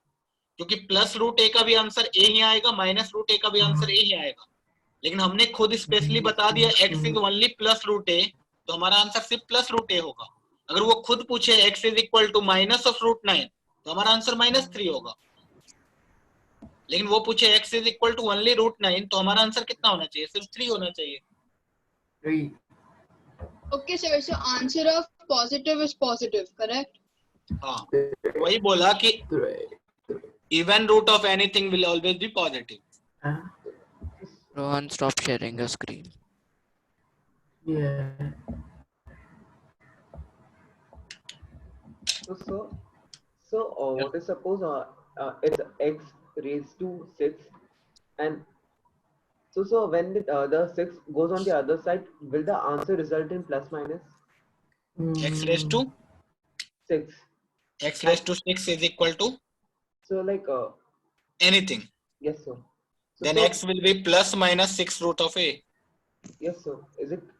क्योंकि प्लस रूट a का भी आंसर a ही आएगा, माइनस रूट a का भी आंसर a ही आएगा, लेकिन हमने खुद स्पेशली बता दिया x is only plus root a, तो हमारा आंसर सिर्फ प्लस रूट a होगा। अगर वो खुद पूछे x is equal to minus of root 9, तो हमारा आंसर -3 होगा। लेकिन वो पूछे x is equal to only root 9, तो हमारा आंसर कितना होना चाहिए? सिर्फ 3 होना चाहिए। 3. Okay, sir. So answer of positive is positive, correct? हाँ, वही बोला कि even root of anything will always be positive. Rohan, stop sharing your screen. Yeah. So what is suppose it's x raised to 6, and so when the 6 goes on the other side, will the answer result in plus minus? X raised to 6. X raised to 6 is equal to So like anything. yes, sir. So, Then so, x will be plus minus 6 root of a. yes, sir.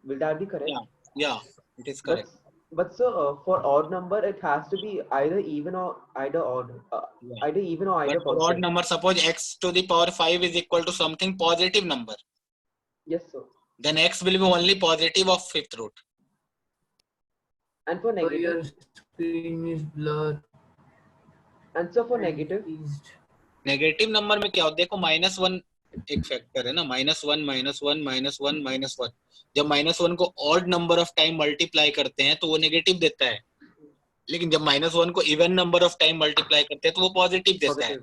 Will that be correct? Yeah, it is correct. But so for odd number, it has to be either even or either odd. Either even or either But for odd positive. number, suppose x to the power 5 is equal to something positive number. Yes, sir. Then x will be only positive of fifth root. And for Your negative, screen is blurred. and so for negative, negative number में क्या होता है? देखो -1 एक factor है ना, -1 -1 -1 -1। जब -1 को odd number of time multiply करते हैं तो वो नेगेटिव देता है, लेकिन जब -1 को even number of time multiply करते हैं तो वो पॉजिटिव देता है।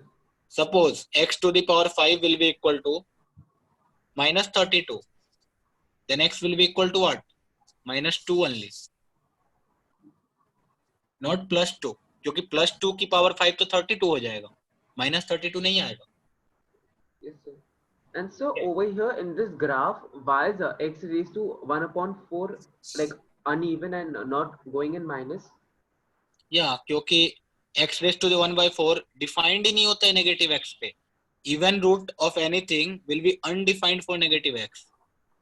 Suppose x to the power 5 will be equal to -32, then x will be equal to what? -2 only, not +2, क्योंकि +2 की पावर 5 तो 32 हो जाएगा, -32 नहीं आएगा। yes, sir. And so over here in this graph, why is x raised to 1/4 like uneven and not going in minus? या क्योंकि x raised to the 1/4 defined ही नहीं होता है नेगेटिव x पे। Even root of anything will be undefined for negative x।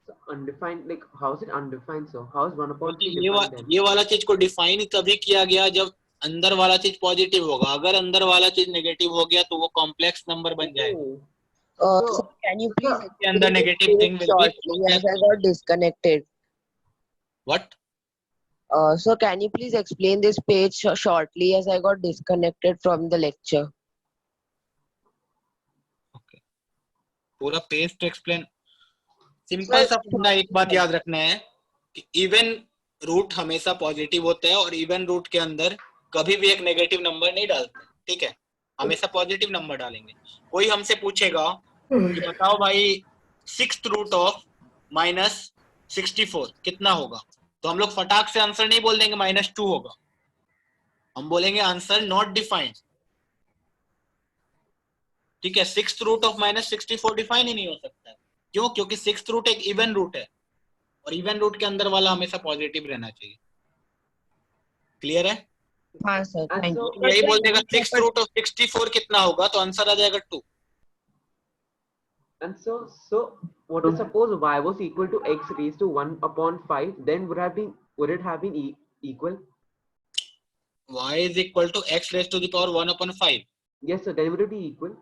So undefined, like how is it undefined? So how is 1/3 ये defined then? ये वाला चीज को डिफाइन ही तभी किया गया जब अंदर वाला चीज पॉजिटिव होगा। अगर अंदर वाला चीज नेगेटिव हो गया तो वो कॉम्प्लेक्स नंबर बन जाएगा। So can you please के अंदर negative thing will shortly as I got disconnected? What? So can you please explain this page shortly as I got disconnected from the lecture? पूरा page to explain. Simple सा फंडा एक बात याद रखना है कि इवन रूट हमेशा पॉजिटिव होता है और इवन रूट के अंदर कभी भी एक नेगेटिव नंबर नहीं डालते, ठीक है? हमेशा पॉजिटिव नंबर डालेंगे। कोई हमसे पूछेगा कि बताओ भाई 6th रूट ऑफ -64 कितना होगा, तो हम लोग फटाक से आंसर नहीं बोल देंगे -2 होगा, हम बोलेंगे आंसर नॉट डिफाइंड, ठीक है? 6th रूट ऑफ -64 डिफाइन ही नहीं हो सकता है। क्यों? क्योंकि 6th रूट एक इवन रूट है और इवन रूट के अंदर वाला हमेशा पॉजिटिव रहना चाहिए। क्लियर है? हाँ सर, थैंक यू। यही बोल देगा 6th रूट ऑफ 64 कितना होगा, तो आंसर आ जाएगा 2। And so what is suppose y was equal to x raised to 1/5, then would it have been equal? y is equal to x raised to the power 1/5। Yes, sir. Then would it be equal?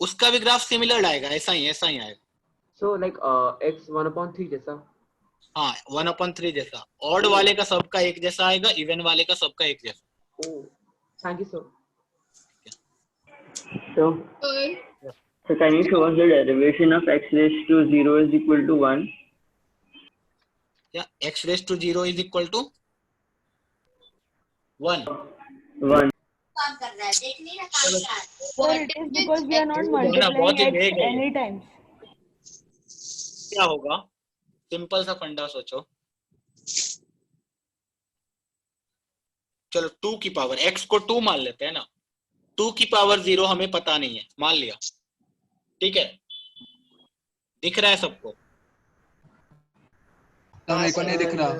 उसका भी graph similar आएगा, ऐसा ही आएगा। So like x 1/3 जैसा। हाँ, 1/3 जैसा। Odd वाले का सबका एक जैसा आएगा, इवन वाले का सबका एक जैसा। Oh, thank you, sir. So can you show us the derivation of x raised to 0 is equal to 1? Yeah, x raised to 0 is equal to 1. 1. Sir, it is because we are not multiplying x any times. क्या होगा? Simple सा फंडा सोचो। चलो 2 की power, x को 2 मान लेते हैं ना। 2 की पावर 0 हमें पता नहीं है, मान लिया, ठीक है? दिख रहा है सबको? मेरे को नहीं दिख रहा।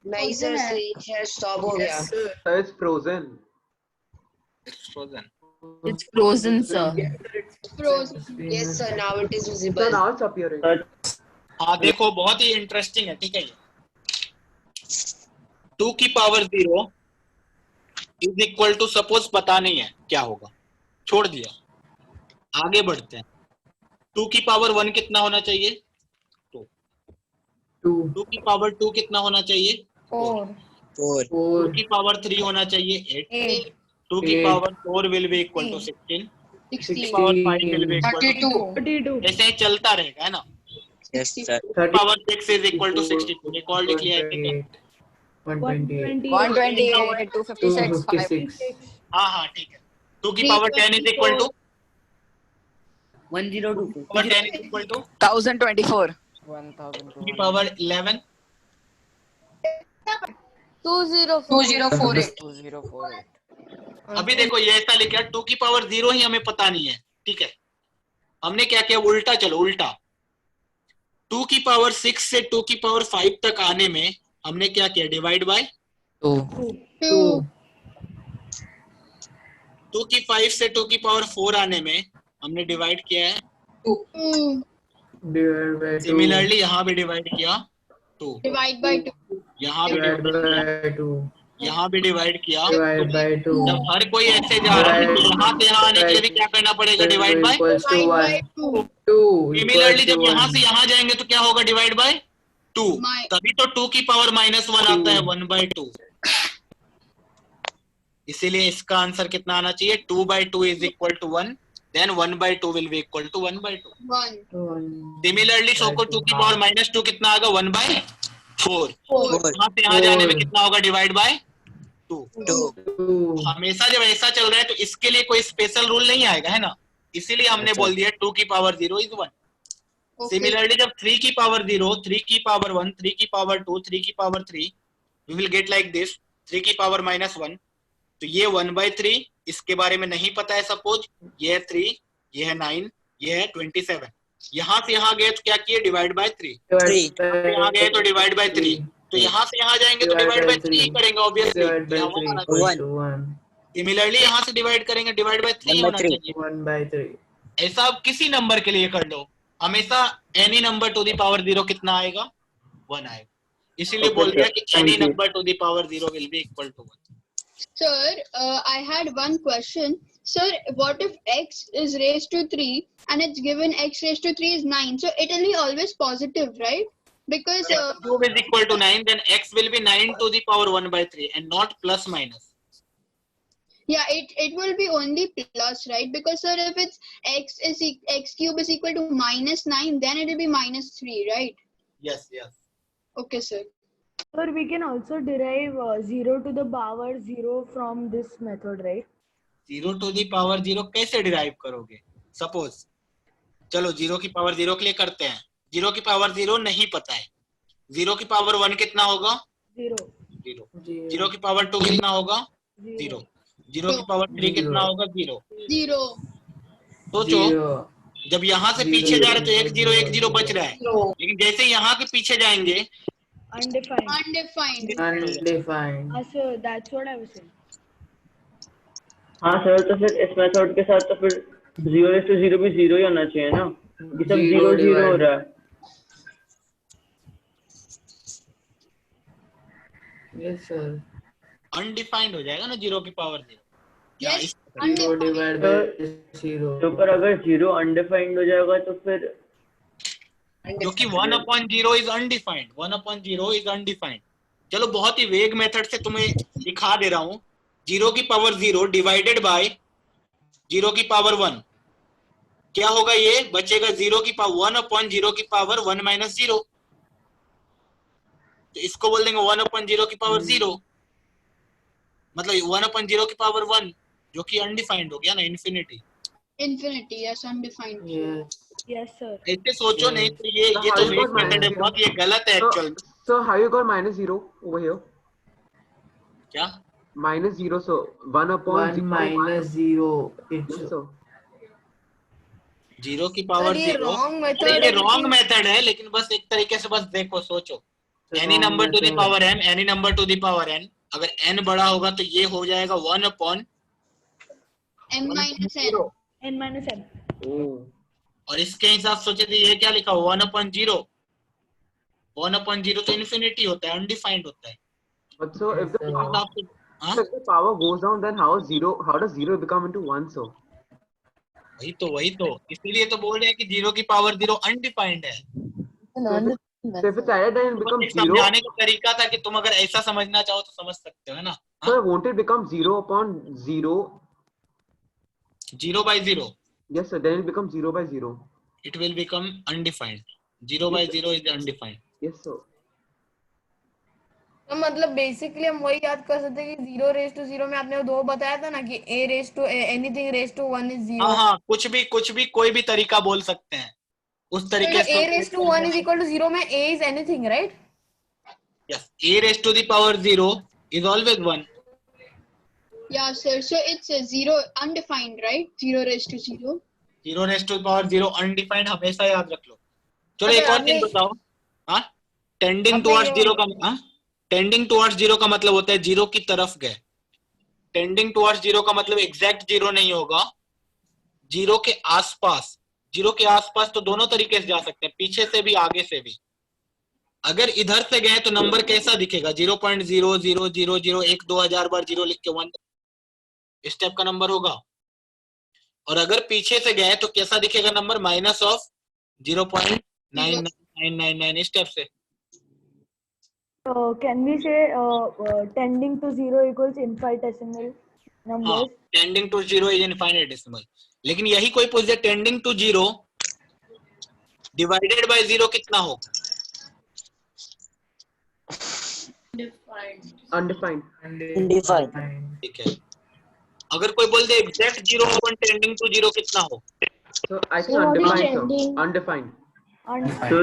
नहीं सर, स्क्रीन स्टॉप हो गया। Sir, it's frozen. It's frozen. It's frozen, sir. Frozen. Yes sir, now it is visible. So now it's appearing. हाँ देखो, बहुत ही इंटरेस्टिंग है, ठीक है? ये 2 की power 0 is equal to, suppose पता नहीं है क्या होगा, छोड़ दिया, आगे बढ़ते हैं। 2 की पावर 1 कितना होना चाहिए? 2 की पावर 2 कितना होना चाहिए? 4। 2 की पावर 3 होना चाहिए 8। 2 की power 4 will be equal to 16। 6 की power 5 will be equal to 32। ऐसे ही चलता रहेगा, है ना? Yes, sir. Power 6 is equal to 62। एक और लिख लिया है, ठीक है? 128, 256, हाँ ठीक है। 2 की power 10 is equal to 1024। Power 10 is equal to 1024। 2 की पावर 11 2048। अभी देखो ये ऐसा लिखा, 2 की पावर 0 ही हमें पता नहीं है, ठीक है? हमने क्या किया, उल्टा, चलो उल्टा। 2 की पावर 6 से 2 की पावर 5 तक आने में हमने क्या किया, डिवाइड बाय 2। 2 की 5 से 2 की पावर 4 आने में हमने डिवाइड किया है 2। सिमिलरली यहाँ भी डिवाइड किया 2 Divide by 2. यहाँ भी Divide divide by 2. यहाँ भी डिवाइड किया। Divide by 2. जब हर कोई ऐसे जा रहा है तो यहाँ से यहाँ आने के लिए भी क्या करना पड़ेगा? Divide by Equals to Divide by 1. 2. 2 similarly equals to जब यहाँ 1. से यहाँ जाएंगे तो क्या होगा? Divide by 2। तभी तो 2 की पावर -1 आता है 1/2। इसीलिए इसका आंसर कितना आना चाहिए? 2/2 is equal to 1, then 1/2 will be equal to 1/2। 1. Similarly so को 2 की पावर -2 कितना आएगा? 1/4। यहाँ से यहाँ जाने में कितना होगा? Divide by 2। हमेशा जब ऐसा चल रहा है तो इसके लिए कोई स्पेशल रूल नहीं आएगा, है ना? इसीलिए हमने बोल दिया 2 की पावर 0 इज 1। सिमिलरली जब 3 की पावर 0, 3 की पावर 1, 3 की पावर 2, 3 की power 3, we will get like this 3 की पावर -1। तो ये 1/3 इसके बारे में नहीं पता है सपोज, ये है 3, ये है 9, ये है 27। यहाँ से यहाँ गए तो क्या किए? Divide by 3। यहाँ गए तो डिवाइड बाय 3। तो यहाँ से यहाँ जाएंगे तो डिवाइड बाय 3 ही करेंगे ऑब्वियसली। सिमिलरली यहाँ से डिवाइड करेंगे, डिवाइड बाय 3 होना चाहिए। 1/3। ऐसा आप किसी नंबर के लिए कर लो, हमेशा any number to the power 0 कितना आएगा? 1 आएगा। इसीलिए बोल दिया कि any number to the power 0 will be equal to 1। Sir, I had one question. Sir, what if x is raised to 3 and it's given x raised to 3 is 9? So it will be always positive, right? Because If 2 is equal to 9, then x will be 9 to the power 1/3 and not plus minus. yeah, it will be only plus, right? Because sir, if it's x cube is equal to -9, then it will be -3, right? Yes, yes. Okay, sir. Sir, we can also derive 0 to the power 0 from this method, right? 0 to the power 0 कैसे derive करोगे? Suppose चलो 0 की power 0 के लिए करते हैं। 0 की power 0 नहीं पता है। 0 की पावर 1 कितना होगा? 0. 0 की पावर 2 कितना होगा? 0। 0 की पावर 3 कितना होगा? 0। 0. सोचो जब यहाँ से पीछे जा रहे तो 1 0 1 0 बच रहा है, लेकिन जैसे यहाँ के पीछे जाएंगे Undefined. Undefined. Sir, that's what I was saying. हाँ सर, तो फिर इस मेथड के साथ तो फिर 0 भी 0 ही होना चाहिए ना? ये सब 0 0 हो रहा है। Yes sir. अनडिफाइंड हो जाएगा ना 0 की पावर 0। Yes. 0 divided by 0. तो पर अगर 0 अनडिफाइंड हो जाएगा तो फिर क्योंकि 1/0 इज अनडिफाइंड। 1/0 is undefined. चलो बहुत ही वेग मेथड से तुम्हें दिखा दे रहा हूं। 0 की पावर 0 डिवाइडेड बाय 0 की पावर 1 क्या होगा? ये बचेगा 0 की पावर 1/0 की पावर 1 - 0। तो इसको बोल देंगे 1/0 की पावर 0, मतलब 1/0 की पावर 1, जो कि अनडिफाइंड हो गया ना, infinity. Infinity, yes, undefined. Yes, sir. ऐसे सोचो नहीं तो ये तो वेग मेथड है, बहुत ये गलत है actual. So how you got -0 over here? क्या? -0, so 1/0. 1 - 0. It's 0 की पावर ये 0 wrong method ये है, रॉन्ग लेकिन- मेथड है, लेकिन बस एक तरीके से बस देखो, सोचो any wrong number to the method. Power n, any number to the power n, अगर n बड़ा होगा तो ये हो जाएगा 1/0। M minus n. N minus n. और इसके हिसाब से सोचे तो ये क्या लिखा? 1/0। 1/0 तो इन्फिनिटी होता है, अनडिफाइंड होता है। But so if the हाँ? if the power goes down, then how does 0 become into 1? So वही तो इसीलिए तो बोल रहे हैं कि 0 की पावर 0 अनडिफाइंड है। so if it's added, then it becomes 0. समझाने का तरीका था कि तुम अगर ऐसा समझना चाहो तो समझ सकते हो, है ना? So won't it become 0/0? 0/0 Yes, sir. Then it becomes 0/0. it will become undefined. 0/0 is undefined. Yes, sir. तो मतलब बेसिकली हम वही याद कर सकते हैं कि 0 raised to 0 में आपने 2 बताया था ना कि a raised to anything raised to 1 is 0. हाँ, कुछ भी कोई भी तरीका बोल सकते हैं उस तरीके से। a raised to 1 is equal to 0 में a is anything, right? Yes, a raised to the power 0 is always 1. Yeah, sir. So it's 0 undefined, right? 0 raised to 0. 0 raised to the power 0 undefined, हमेशा याद रख लो। चलो एक और चीज बताओ। हाँ, टेंडिंग टुवर्ड्स 0 का टेंडिंग टुवर्ड्स 0 का मतलब होता है 0 की तरफ गए। टेंडिंग टुवर्ड्स 0 का मतलब एग्जैक्ट 0 नहीं होगा, 0 के आसपास। 0 के आसपास तो दोनों तरीके से जा सकते हैं, पीछे से भी आगे से भी। अगर इधर से गए तो नंबर कैसा दिखेगा? 0.00001 2000 बार 0 लिख के 1 इस टाइप का नंबर होगा। और अगर पीछे से गए तो कैसा दिखेगा नंबर? माइनस ऑफ 0.99999 इस टाइप से। Can we say tending to 0 equals infinitesimal numbers? Tending to 0 is infinitesimal. लेकिन यही कोई पूछे टेंडिंग टू 0 डिवाइडेड बाय 0 कितना होगा? Undefined. ठीक है। अगर कोई बोल दे एग्जैक्ट 0 अपन टेंडिंग टू 0 कितना हो? So I think So what is undefined, sir. tending? Undefined. So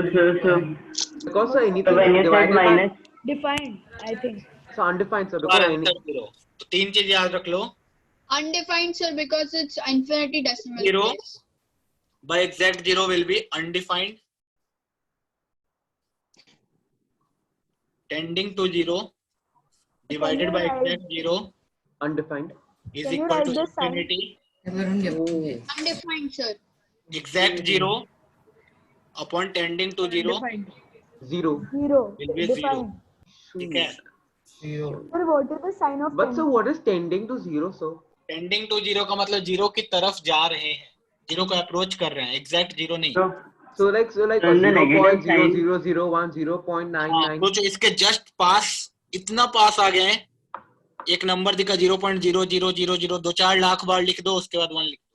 Because sir, anything when you said divided by minus, Defined, I think. so undefined, sir. और Because answer 0। तो तीन चीज याद रख लो। Undefined, sir, because it's infinity decimal 0 place. by exact 0 will be undefined. Tending to 0 divided by exact 0 undefined is Can you equal write to the sign? infinity. Undefined, sir. Exact 0 upon tending to 0 zero. Zero. will be 0। Defined. ठीक है। Sir, what is the sign of But so tending? what is tending to 0? So tending to 0 का मतलब 0 की तरफ जा रहे हैं, 0 को अप्रोच कर रहे हैं, एग्जैक्ट 0 नहीं। so like So in the negative sign- 0.0001 हाँ, 0.99. तो जो इसके जस्ट पास इतना पास आ गए हैं, एक नंबर दिखा 0.00000 दो चार लाख बार लिख दो, उसके बाद 1 लिख दो,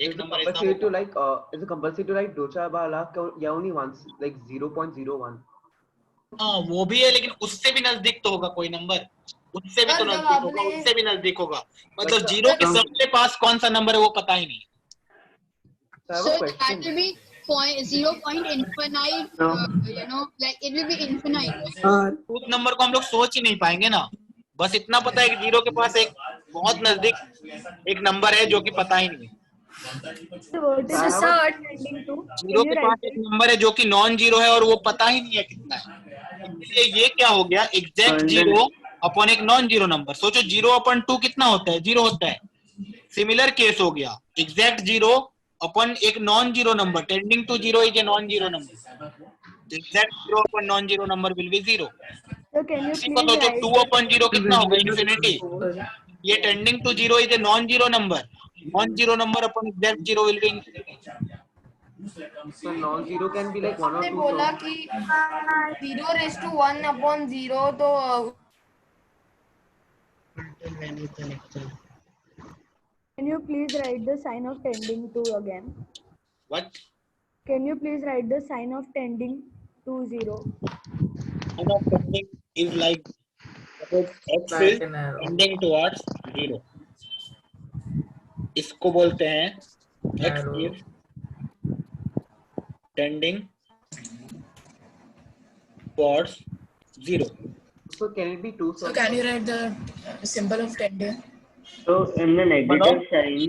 एक नंबर ऐसा Compulsory to होगा। like is it compulsory to like docha bala या only once like 0.01? हाँ वो भी है, लेकिन उससे भी नजदीक तो होगा कोई नंबर, उससे भी तो जब नजदीक होगा, आपने- उससे भी नजदीक होगा। मतलब 0 के सबसे पास कौन सा नंबर है वो पता ही नहीं। So that will be 0.infinite, like it will be infinite. उस नंबर को हम लोग सोच ही नहीं पाएंगे ना। बस इतना पता है कि 0 के पास एक बहुत नजदीक एक नंबर है जो कि पता ही नहीं है। So what is the sign tending to? 0 के पास एक नंबर है जो कि नॉन जीरो है और वो पता ही नहीं है कितना है। इसलिए ये क्या हो गया? एग्जैक्ट 0 अपॉन एक नॉन जीरो नंबर। सोचो 0/2 कितना होता है? 0 होता है। सिमिलर केस हो गया, एग्जैक्ट 0 अपॉन एक non zero number. Tending to 0 is a non zero number. Exact 0 upon non zero number will be 0। So can you इसी को please सोचो write 2/0 कितना होगा? इन्फिनिटी। ये tending to 0 is a non zero number. Non zero number upon exact 0 will be infinity. So non-zero can be like 1 or आपने 2. बोला So कि 0:1/0 तो Can you please write the sign of tending to again? What? Can you please write the sign of tending to 0? Sign of tending is like suppose x is tending towards 0, इसको बोलते हैं x is tending towards 0. so can it be 2? So can you write the symbol of tending? So in the negative sign,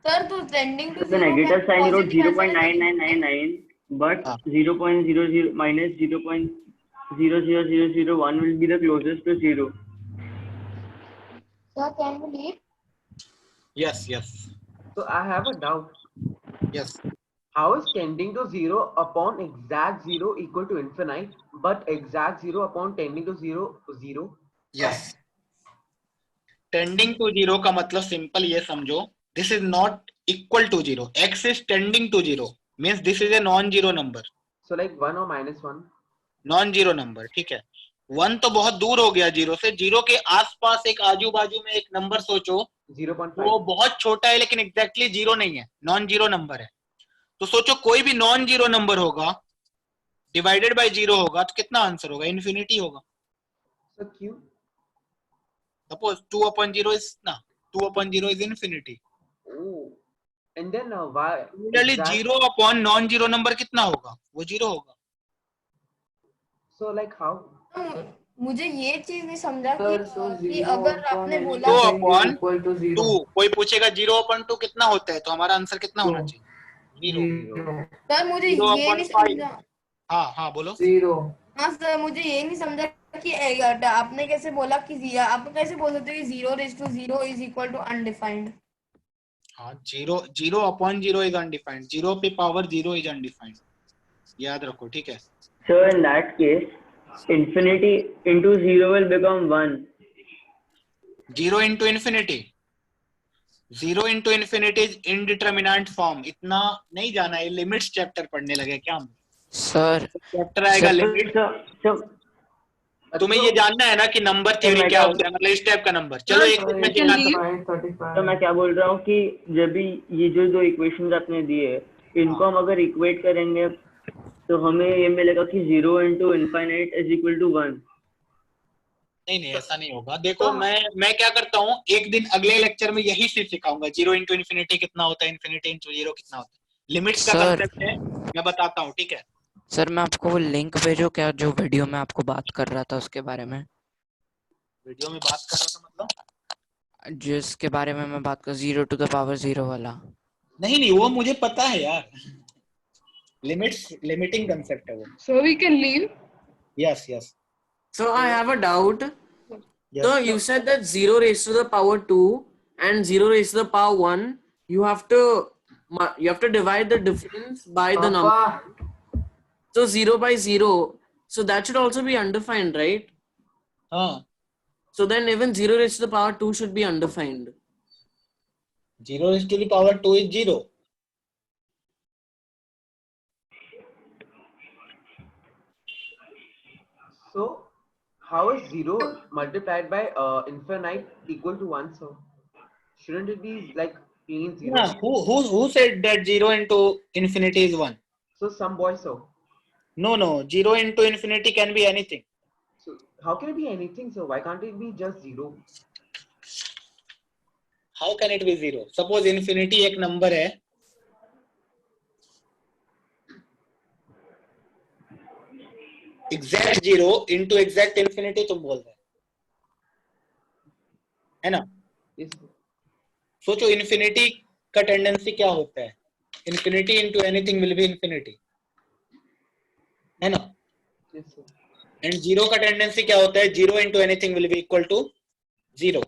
sir तो tending to the 0 negative sign you wrote positive ऐसा 0.9999, but 0.00 minus 0.00001 will be the closest to 0. Sir, can we leave? Yes, yes, So I have a doubt. yes. How is tending to 0 upon exact 0 equal to infinite, but exact 0 upon tending to 0 0? Yes. Tending to 0 का मतलब simple ये समझो, this is not equal to 0. X is tending to 0 means this is a non-zero number. So like 1 or minus 1? Non-zero number, ठीक है। 1 तो बहुत दूर हो गया 0 से। 0 के आसपास एक आजू बाजू में एक नंबर सोचो, 0.5. वो बहुत छोटा है लेकिन एग्जैक्टली 0 नहीं है, नॉन जीरो नंबर है। तो सोचो कोई भी नॉन जीरो नंबर होगा डिवाइडेड बाय 0 होगा तो कितना आंसर होगा? इन्फिनिटी होगा। So Q? सपोज 2/0 is ना, 2/0 is infinity. Oh. And then why? Similarly, 0 upon non zero number कितना होगा? वो 0 होगा। So like how? मुझे ये चीज नहीं समझा कि अगर आपने बोला 2/2 कोई पूछेगा 0/2 कितना होता है तो हमारा आंसर कितना होना चाहिए? 0। सर मुझे ये नहीं समझा। हाँ हाँ बोलो। हाँ सर मुझे ये नहीं समझा कि आपने कैसे बोला कि आप कैसे बोल सकते हो कि 0:0 is equal to undefined? हाँ 0/0 is undefined. 0 पे पावर 0 is undefined. याद रखो, ठीक है। So in that case, infinity into 0 will become 1. 0 into infinity. 0 into infinity is indeterminate form. इतना नहीं जाना है, लिमिट्स चैप्टर पढ़ने लगे क्या हम? सर चैप्टर आएगा लिमिट। तुम्हें ये जानना है ना कि नंबर थ्योरी क्या होता है, मतलब इस टाइप का नंबर। चलो एक मैं तो मैं क्या बोल रहा हूँ कि जब भी ये जो दो इक्वेशंस आपने दिए, इनको हम अगर इक्वेट करेंगे तो हमें ये मिलेगा कि 0 into infinite is equal to 1. नहीं, ऐसा नहीं होगा। देखो मैं क्या करता हूँ, एक दिन अगले लेक्चर में यही चीज सिखाऊंगा। 0 into infinity कितना होता है, infinity into 0 कितना होता है, लिमिट्स का कंसेप्ट है, मैं बताता हूँ, ठीक है। सर मैं आपको वो लिंक भेजो क्या, जो वीडियो में आपको बात कर रहा था उसके बारे में? वीडियो में बात कर रहा था मतलब? जिसके बारे में मैं बात कर 0 to the power 0 वाला। नहीं, वो मुझे पता है यार, लिमिटिंग कंसेप्ट है वो। So we can leave. Yes. So I have a doubt. So you said that 0 raised to the power 2 and 0 raised to the power 1, you have to divide the difference by the number. So 0 by 0, so that should also be undefined, right? So then even 0 raised to the power 2 should be undefined. 0 raised to the power 2 is 0. So how is 0 multiplied by infinite equal to 1? So shouldn't it be like plain 0? Yeah, who said that 0 into infinity is 1? So some boy so. No, 0 into infinity can be anything. So how can it be anything? So why can't it be just 0? How can it be 0? Suppose infinity एक number है, exact 0 into exact infinity तुम बोल रहे है ना? सोचो infinity का tendency क्या होता है, infinity into anything will be infinity, है ना? एंड 0 का टेंडेंसी क्या होता है, 0 into anything will be equal to 0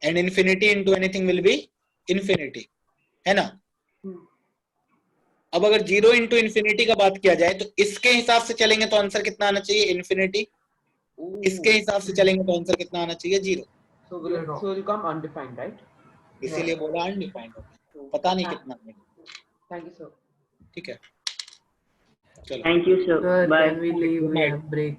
and infinity into anything will be infinity, है ना? अब अगर 0 into infinity का बात किया जाए तो इसके हिसाब से चलेंगे तो आंसर कितना आना चाहिए, infinity। इसके हिसाब से चलेंगे तो आंसर कितना आना चाहिए, 0। So will come undefined, right? इसीलिए बोला undefined, पता नहीं कितना। Thank you sir. ठीक है, चलो। Thank you sir. Bye. Can we leave? We have break.